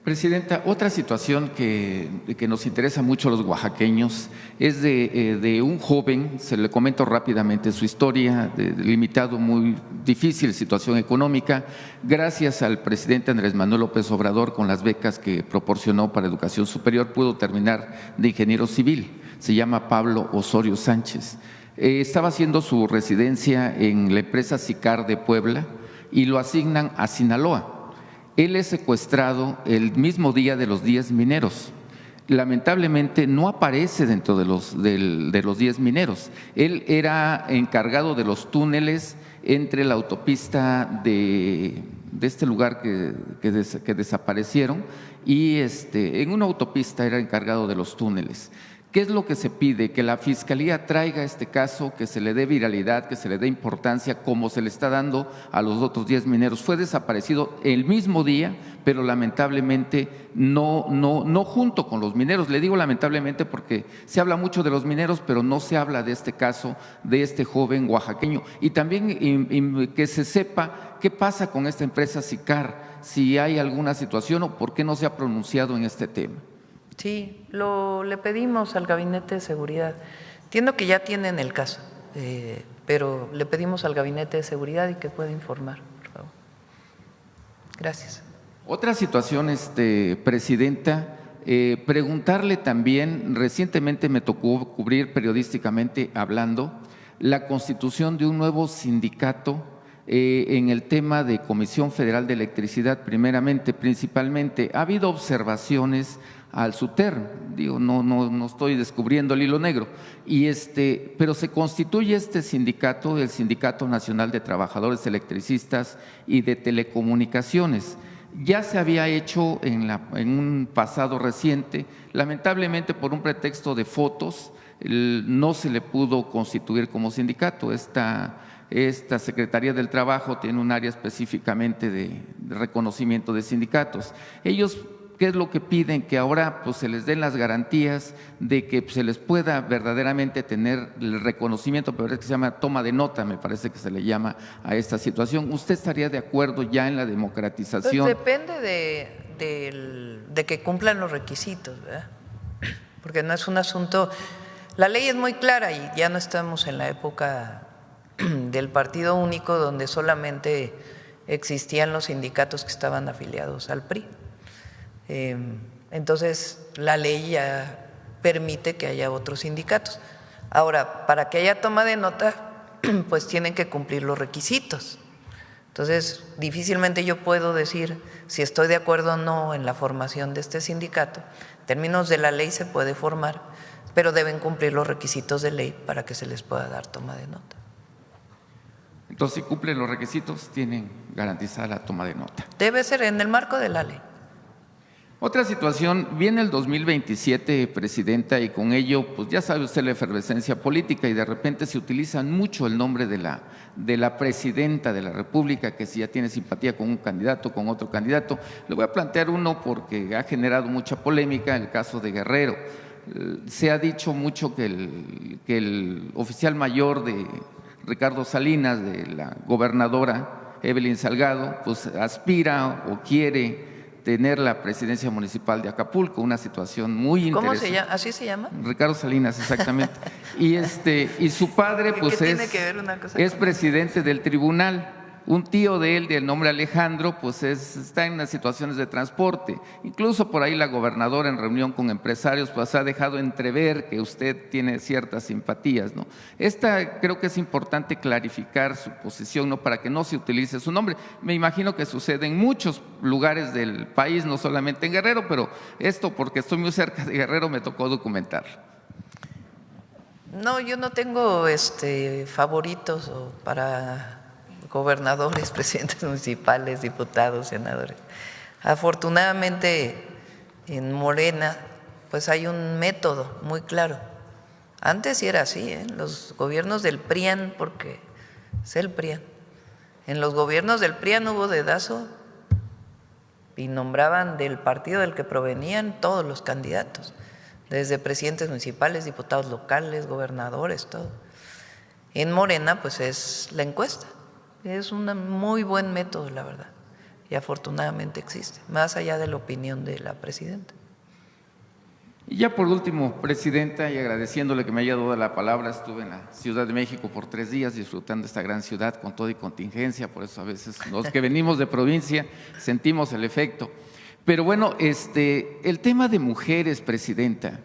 Presidenta, otra situación que nos interesa mucho a los oaxaqueños es de un joven, se le comento rápidamente su historia, de limitado, muy difícil situación económica, gracias al presidente Andrés Manuel López Obrador con las becas que proporcionó para educación superior, pudo terminar de ingeniero civil, se llama Pablo Osorio Sánchez. Estaba haciendo su residencia en la empresa Sicar de Puebla y lo asignan a Sinaloa. Él es secuestrado el mismo día de los 10 mineros. Lamentablemente no aparece dentro de los 10 mineros. Él era encargado de los túneles entre la autopista de este lugar que desaparecieron y en una autopista era encargado de los túneles. ¿Qué es lo que se pide? Que la Fiscalía traiga este caso, que se le dé viralidad, que se le dé importancia, como se le está dando a los otros 10 mineros. Fue desaparecido el mismo día, pero lamentablemente no junto con los mineros. Le digo lamentablemente porque se habla mucho de los mineros, pero no se habla de este caso, de este joven oaxaqueño. Y también que se sepa qué pasa con esta empresa Sicar, si hay alguna situación o por qué no se ha pronunciado en este tema. Sí, le pedimos al Gabinete de Seguridad. Entiendo que ya tienen el caso, pero le pedimos al Gabinete de Seguridad y que pueda informar, por favor. Gracias. Otra situación, presidenta, preguntarle también, recientemente me tocó cubrir periodísticamente hablando la constitución de un nuevo sindicato en el tema de Comisión Federal de Electricidad, principalmente. Ha habido observaciones al SUTER, digo, no estoy descubriendo el hilo negro, pero se constituye este sindicato, el Sindicato Nacional de Trabajadores Electricistas y de Telecomunicaciones. Ya se había hecho en un pasado reciente, lamentablemente por un pretexto de fotos, no se le pudo constituir como sindicato. Esta Esta Secretaría del Trabajo tiene un área específicamente de reconocimiento de sindicatos. Ellos, ¿qué es lo que piden? Que ahora pues, se les den las garantías de que se les pueda verdaderamente tener el reconocimiento, pero es que se llama toma de nota, me parece que se le llama a esta situación. ¿Usted estaría de acuerdo ya en la democratización? Pues depende de que cumplan los requisitos, ¿verdad? Porque no es un asunto… La ley es muy clara y ya no estamos en la época del partido único donde solamente existían los sindicatos que estaban afiliados al PRI. Entonces, la ley ya permite que haya otros sindicatos. Ahora, para que haya toma de nota, pues tienen que cumplir los requisitos. Entonces, difícilmente yo puedo decir si estoy de acuerdo o no en la formación de este sindicato. En términos de la ley se puede formar, pero deben cumplir los requisitos de ley para que se les pueda dar toma de nota. Entonces, si cumplen los requisitos, tienen garantizada la toma de nota. Debe ser en el marco de la ley. Otra situación, viene el 2027, Presidenta, y con ello, pues ya sabe usted la efervescencia política y de repente se utiliza mucho el nombre de la Presidenta de la República, que si ya tiene simpatía con un candidato, con otro candidato. Le voy a plantear uno porque ha generado mucha polémica, el caso de Guerrero. Se ha dicho mucho que el oficial mayor de Ricardo Salinas, de la gobernadora Evelyn Salgado, pues aspira o quiere tener la presidencia municipal de Acapulco, una situación muy interesante. ¿Cómo se llama? ¿Así se llama? Ricardo Salinas, exactamente. Y su padre, pues es presidente del tribunal. Un tío de él, del nombre Alejandro, pues está en las situaciones de transporte. Incluso por ahí la gobernadora en reunión con empresarios pues ha dejado entrever que usted tiene ciertas simpatías, ¿no? Creo que es importante clarificar su posición, ¿no? Para que no se utilice su nombre. Me imagino que sucede en muchos lugares del país, no solamente en Guerrero, pero esto porque estoy muy cerca de Guerrero me tocó documentar. No, yo no tengo favoritos para gobernadores, presidentes municipales, diputados, senadores. Afortunadamente en Morena pues hay un método muy claro. Antes sí era así, los gobiernos del PRIAN, porque es el PRIAN. En los gobiernos del PRIAN hubo dedazo y nombraban del partido del que provenían todos los candidatos, desde presidentes municipales, diputados locales, gobernadores, todo. En Morena pues es la encuesta. Es un muy buen método, la verdad, y afortunadamente existe, más allá de la opinión de la presidenta. Y ya por último, Presidenta, y agradeciéndole que me haya dado la palabra, estuve en la Ciudad de México por 3 días disfrutando esta gran ciudad con toda y contingencia, por eso a veces los que venimos de provincia sentimos el efecto. Pero bueno, el tema de mujeres, Presidenta,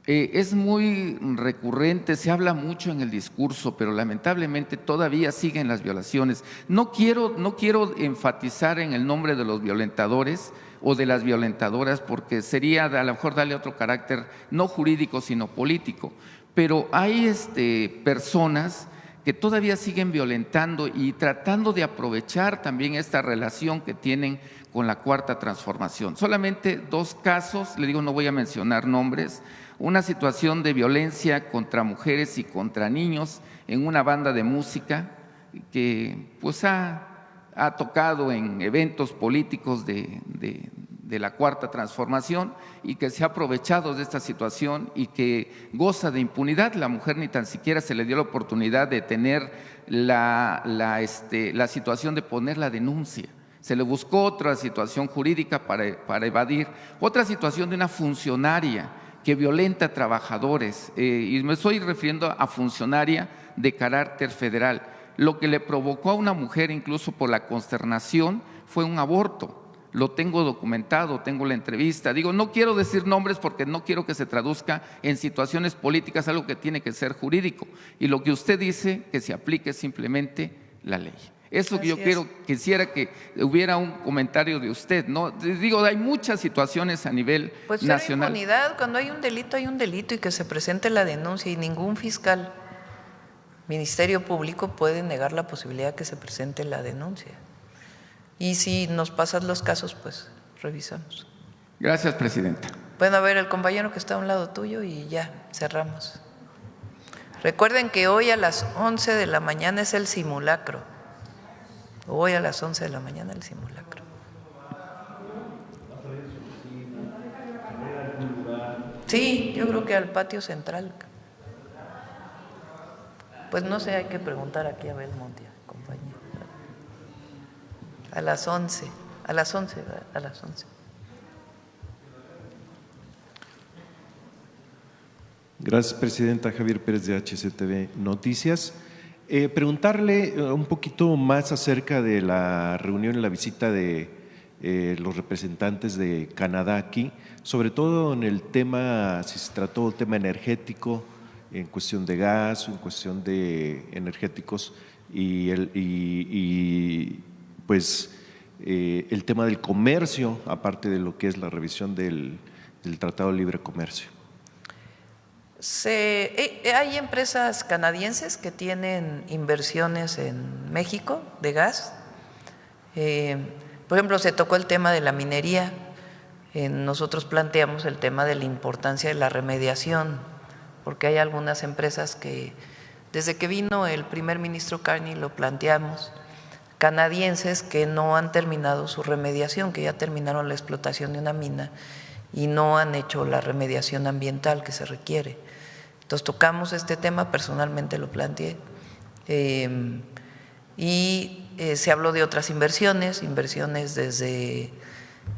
es muy recurrente, se habla mucho en el discurso, pero lamentablemente todavía siguen las violaciones. No quiero enfatizar en el nombre de los violentadores o de las violentadoras, porque sería a lo mejor darle otro carácter no jurídico, sino político. Pero hay personas que todavía siguen violentando y tratando de aprovechar también esta relación que tienen con la Cuarta Transformación. Solamente 2 casos, le digo, no voy a mencionar nombres. Una situación de violencia contra mujeres y contra niños en una banda de música que pues ha tocado en eventos políticos de la Cuarta Transformación y que se ha aprovechado de esta situación y que goza de impunidad. La mujer ni tan siquiera se le dio la oportunidad de tener la situación de poner la denuncia. Se le buscó otra situación jurídica para evadir. Otra situación de una funcionaria que violenta a trabajadores, y me estoy refiriendo a funcionaria de carácter federal. Lo que le provocó a una mujer, incluso por la consternación, fue un aborto. Lo tengo documentado, tengo la entrevista. Digo, no quiero decir nombres porque no quiero que se traduzca en situaciones políticas, algo que tiene que ser jurídico. Y lo que usted dice, que se aplique simplemente la ley. Eso que yo quisiera que hubiera un comentario de usted, ¿no? Digo, hay muchas situaciones a nivel nacional. Pues impunidad, cuando hay un delito y que se presente la denuncia y ningún fiscal, Ministerio Público puede negar la posibilidad de que se presente la denuncia. Y si nos pasan los casos, pues revisamos. Gracias, Presidenta. Bueno, a ver, el compañero que está a un lado tuyo y ya cerramos. Recuerden que hoy a las 11 de la mañana es el simulacro. Hoy a las 11 de la mañana el simulacro. Sí, yo creo que al patio central. Pues no sé, hay que preguntar aquí a Belmonte, compañía. A las 11, a las 11, a las 11. Gracias, Presidenta. Javier Pérez de HCTV Noticias. Preguntarle un poquito más acerca de la reunión y la visita de los representantes de Canadá aquí, sobre todo en el tema, si se trató el tema energético, en cuestión de gas, en cuestión de energéticos y el tema del comercio, aparte de lo que es la revisión del Tratado de Libre Comercio. Hay empresas canadienses que tienen inversiones en México de gas. Por ejemplo, se tocó el tema de la minería. Nosotros planteamos el tema de la importancia de la remediación, porque hay algunas empresas que, desde que vino el primer ministro Carney, lo planteamos, canadienses que no han terminado su remediación, que ya terminaron la explotación de una mina y no han hecho la remediación ambiental que se requiere. Entonces tocamos este tema, personalmente lo planteé, y se habló de otras inversiones desde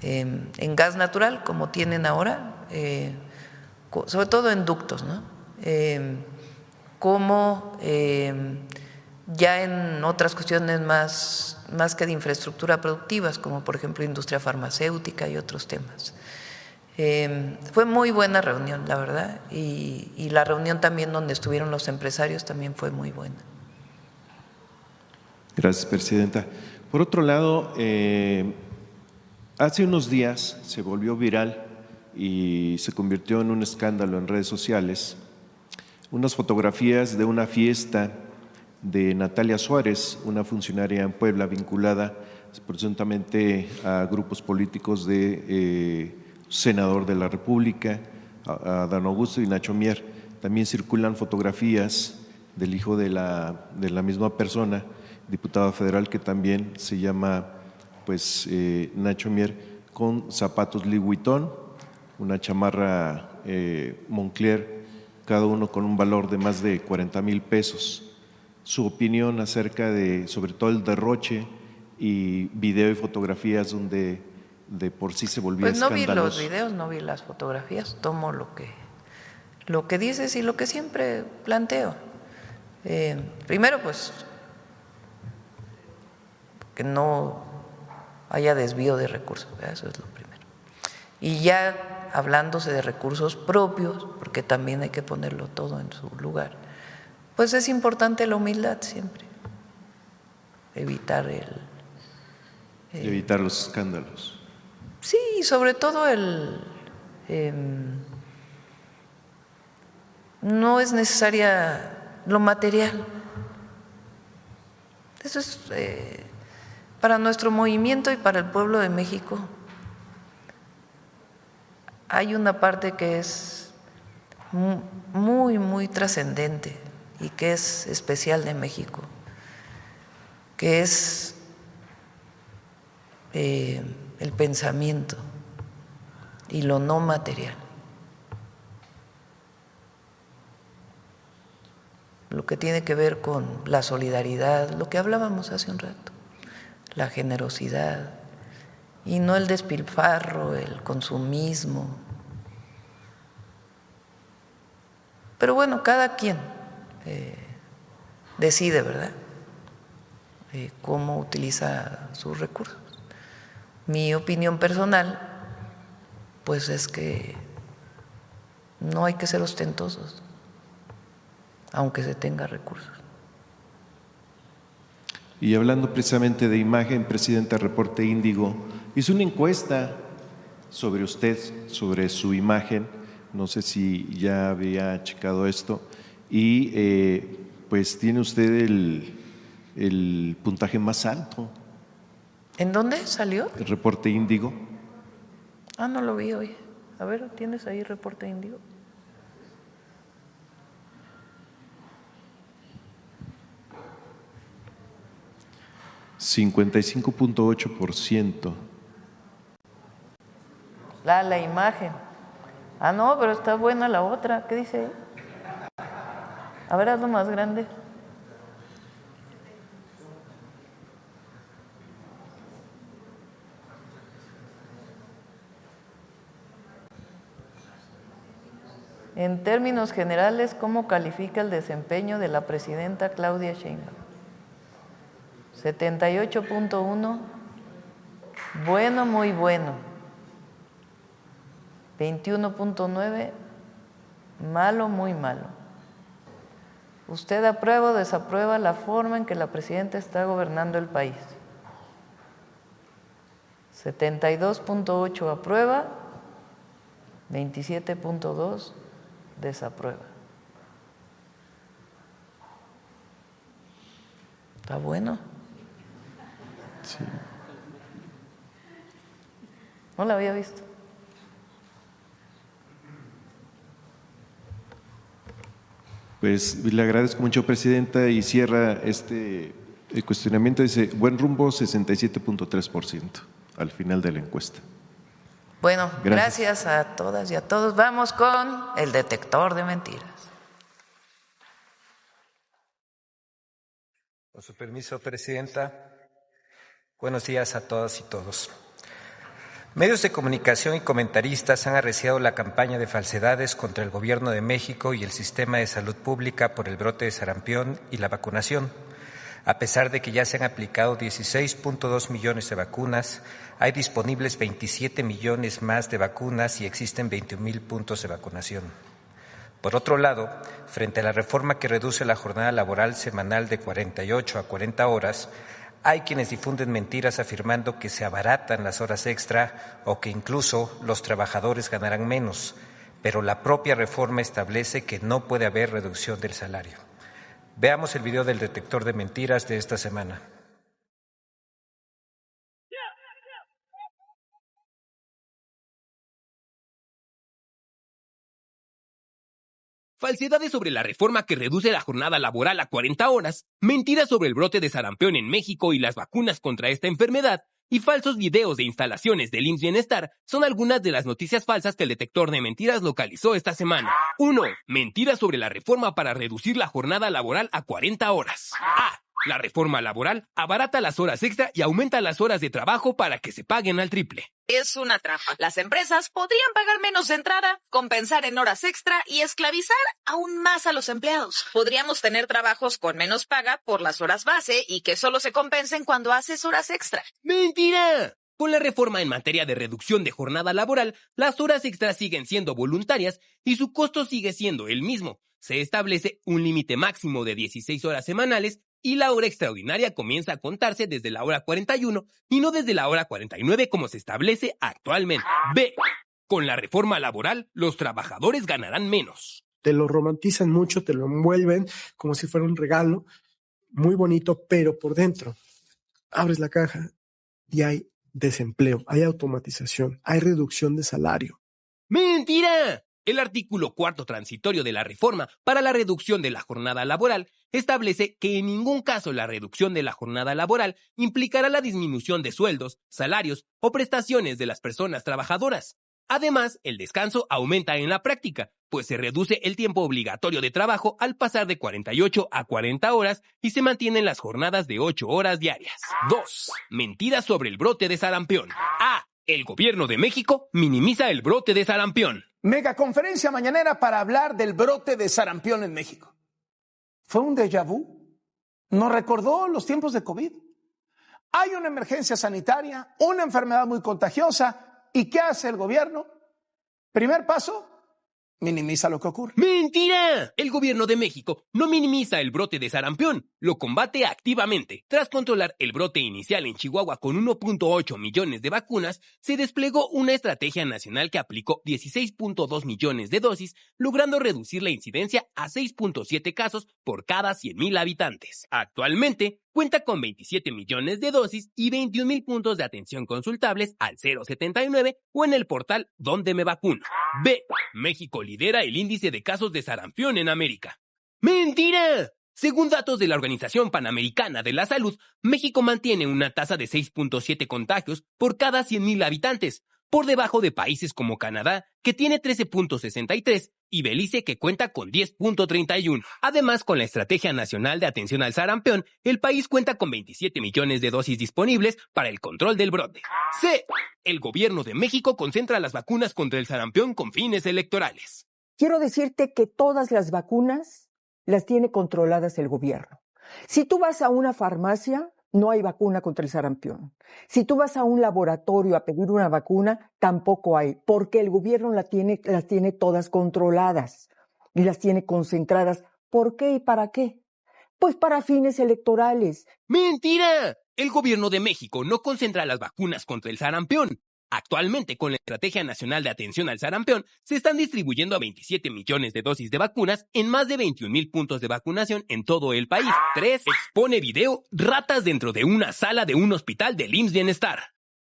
en gas natural, como tienen ahora, sobre todo en ductos, ¿no? Como ya en otras cuestiones más que de infraestructura productivas, como por ejemplo industria farmacéutica y otros temas. Fue muy buena reunión, la verdad, y la reunión también donde estuvieron los empresarios también fue muy buena. Gracias, Presidenta. Por otro lado, hace unos días se volvió viral y se convirtió en un escándalo en redes sociales unas fotografías de una fiesta de Natalia Suárez, una funcionaria en Puebla vinculada presuntamente a grupos políticos de senador de la República, a Dan Augusto y Nacho Mier. También circulan fotografías del hijo de la misma persona, diputado federal, que también se llama Nacho Mier, con zapatos Louis Vuitton, una chamarra Moncler, cada uno con un valor de más de 40,000 pesos. Su opinión acerca de, sobre todo, el derroche y video y fotografías donde de por sí se volvía escandaloso. Pues no vi los videos, no vi las fotografías, tomo lo que dices y lo que siempre planteo. Primero, pues, que no haya desvío de recursos, ¿verdad? Eso es lo primero. Y ya hablándose de recursos propios, porque también hay que ponerlo todo en su lugar, pues es importante la humildad siempre, evitar evitar los escándalos. Sí, sobre todo no es necesaria lo material. Eso es para nuestro movimiento y para el pueblo de México. Hay una parte que es muy, muy trascendente y que es especial de México, que es el pensamiento y lo no material. Lo que tiene que ver con la solidaridad, lo que hablábamos hace un rato, la generosidad, y no el despilfarro, el consumismo. Pero bueno, cada quien decide, ¿verdad?, cómo utiliza sus recursos. Mi opinión personal, pues es que no hay que ser ostentosos, aunque se tenga recursos. Y hablando precisamente de imagen, Presidenta, Reporte Índigo hizo una encuesta sobre usted, sobre su imagen, no sé si ya había checado esto, y pues tiene usted el puntaje más alto. ¿En dónde salió? El Reporte Índigo. Ah, no lo vi hoy. A ver, ¿tienes ahí Reporte Índigo? 55.8%. La imagen. Ah, no, pero está buena la otra. ¿Qué dice ahí? A ver, hazlo más grande. En términos generales, ¿cómo califica el desempeño de la presidenta Claudia Sheinbaum? 78.1, bueno, muy bueno. 21.9, malo, muy malo. ¿Usted aprueba o desaprueba la forma en que la presidenta está gobernando el país? 72.8 aprueba, 27.2 desaprueba. ¿Está bueno? Sí. No la había visto. Pues le agradezco mucho, presidenta, y cierra el cuestionamiento. Dice, buen rumbo, 67.3% al final de la encuesta. Bueno, gracias a todas y a todos. Vamos con el detector de mentiras. Con su permiso, presidenta. Buenos días a todas y todos. Medios de comunicación y comentaristas han arreciado la campaña de falsedades contra el Gobierno de México y el sistema de salud pública por el brote de sarampión y la vacunación. A pesar de que ya se han aplicado 16.2 millones de vacunas, hay disponibles 27 millones más de vacunas y existen 21,000 puntos de vacunación. Por otro lado, frente a la reforma que reduce la jornada laboral semanal de 48 a 40 horas, hay quienes difunden mentiras afirmando que se abaratan las horas extra o que incluso los trabajadores ganarán menos, pero la propia reforma establece que no puede haber reducción del salario. Veamos el video del detector de mentiras de esta semana. Falsedades sobre la reforma que reduce la jornada laboral a 40 horas, mentiras sobre el brote de sarampión en México y las vacunas contra esta enfermedad, y falsos videos de instalaciones del IMSS Bienestar son algunas de las noticias falsas que el detector de mentiras localizó esta semana. 1. Mentiras sobre la reforma para reducir la jornada laboral a 40 horas. A. La reforma laboral abarata las horas extra y aumenta las horas de trabajo para que se paguen al triple. Es una trampa. Las empresas podrían pagar menos de entrada, compensar en horas extra y esclavizar aún más a los empleados. Podríamos tener trabajos con menos paga por las horas base y que solo se compensen cuando haces horas extra. ¡Mentira! Con la reforma en materia de reducción de jornada laboral, las horas extras siguen siendo voluntarias y su costo sigue siendo el mismo. Se establece un límite máximo de 16 horas semanales y la hora extraordinaria comienza a contarse desde la hora 41 y no desde la hora 49 como se establece actualmente. B. Con la reforma laboral, los trabajadores ganarán menos. Te lo romantizan mucho, te lo envuelven como si fuera un regalo muy bonito, pero por dentro abres la caja y hay desempleo, hay automatización, hay reducción de salario. ¡Mentira! El artículo 4 transitorio de la reforma para la reducción de la jornada laboral establece que en ningún caso la reducción de la jornada laboral implicará la disminución de sueldos, salarios o prestaciones de las personas trabajadoras. Además, el descanso aumenta en la práctica, pues se reduce el tiempo obligatorio de trabajo al pasar de 48 a 40 horas y se mantienen las jornadas de 8 horas diarias. 2. Mentiras sobre el brote de sarampión. A. El Gobierno de México minimiza el brote de sarampión. Megaconferencia mañanera para hablar del brote de sarampión en México. ¿Fue un déjà vu? ¿Nos recordó los tiempos de COVID? Hay una emergencia sanitaria, una enfermedad muy contagiosa. ¿Y qué hace el gobierno? Primer paso, minimiza lo que ocurre. ¡Mentira! El Gobierno de México no minimiza el brote de sarampión, lo combate activamente. Tras controlar el brote inicial en Chihuahua con 1.8 millones de vacunas, se desplegó una estrategia nacional que aplicó 16.2 millones de dosis, logrando reducir la incidencia a 6.7 casos por cada 100,000 habitantes. Actualmente, cuenta con 27 millones de dosis y 21,000 puntos de atención consultables al 079 o en el portal Donde Me Vacuno. B. México lidera el índice de casos de sarampión en América. ¡Mentira! Según datos de la Organización Panamericana de la Salud, México mantiene una tasa de 6.7 contagios por cada 100,000 habitantes, por debajo de países como Canadá, que tiene 13.63, y Belice, que cuenta con 10.31. Además, con la Estrategia Nacional de Atención al Sarampión, el país cuenta con 27 millones de dosis disponibles para el control del brote. C. El gobierno de México concentra las vacunas contra el sarampión con fines electorales. Quiero decirte que todas las vacunas las tiene controladas el gobierno. Si tú vas a una farmacia, no hay vacuna contra el sarampión. Si tú vas a un laboratorio a pedir una vacuna, tampoco hay, porque el gobierno las tiene todas controladas y las tiene concentradas. ¿Por qué y para qué? Pues para fines electorales. ¡Mentira! El gobierno de México no concentra las vacunas contra el sarampión. Actualmente, con la Estrategia Nacional de Atención al Sarampión, se están distribuyendo a 27 millones de dosis de vacunas en más de 21,000 puntos de vacunación en todo el país. 3. Expone video ratas dentro de una sala de un hospital del IMSS Bienestar.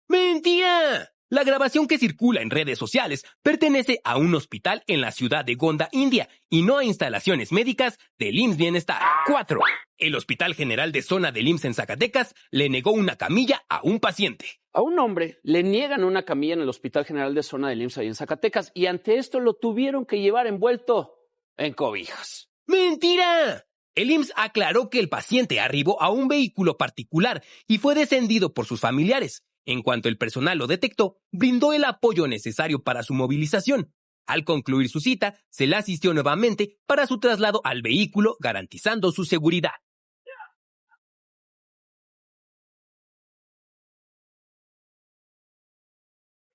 ¡Mentira! La grabación que circula en redes sociales pertenece a un hospital en la ciudad de Gonda, India, y no a instalaciones médicas del IMSS Bienestar. 4. El Hospital General de Zona del IMSS en Zacatecas le negó una camilla a un paciente. A un hombre le niegan una camilla en el Hospital General de Zona del IMSS ahí en Zacatecas, y ante esto lo tuvieron que llevar envuelto en cobijas. ¡Mentira! El IMSS aclaró que el paciente arribó a un vehículo particular y fue descendido por sus familiares. En cuanto el personal lo detectó, brindó el apoyo necesario para su movilización. Al concluir su cita, se le asistió nuevamente para su traslado al vehículo, garantizando su seguridad.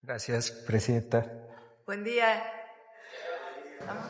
Gracias, presidenta. Buen día. ¿Vamos?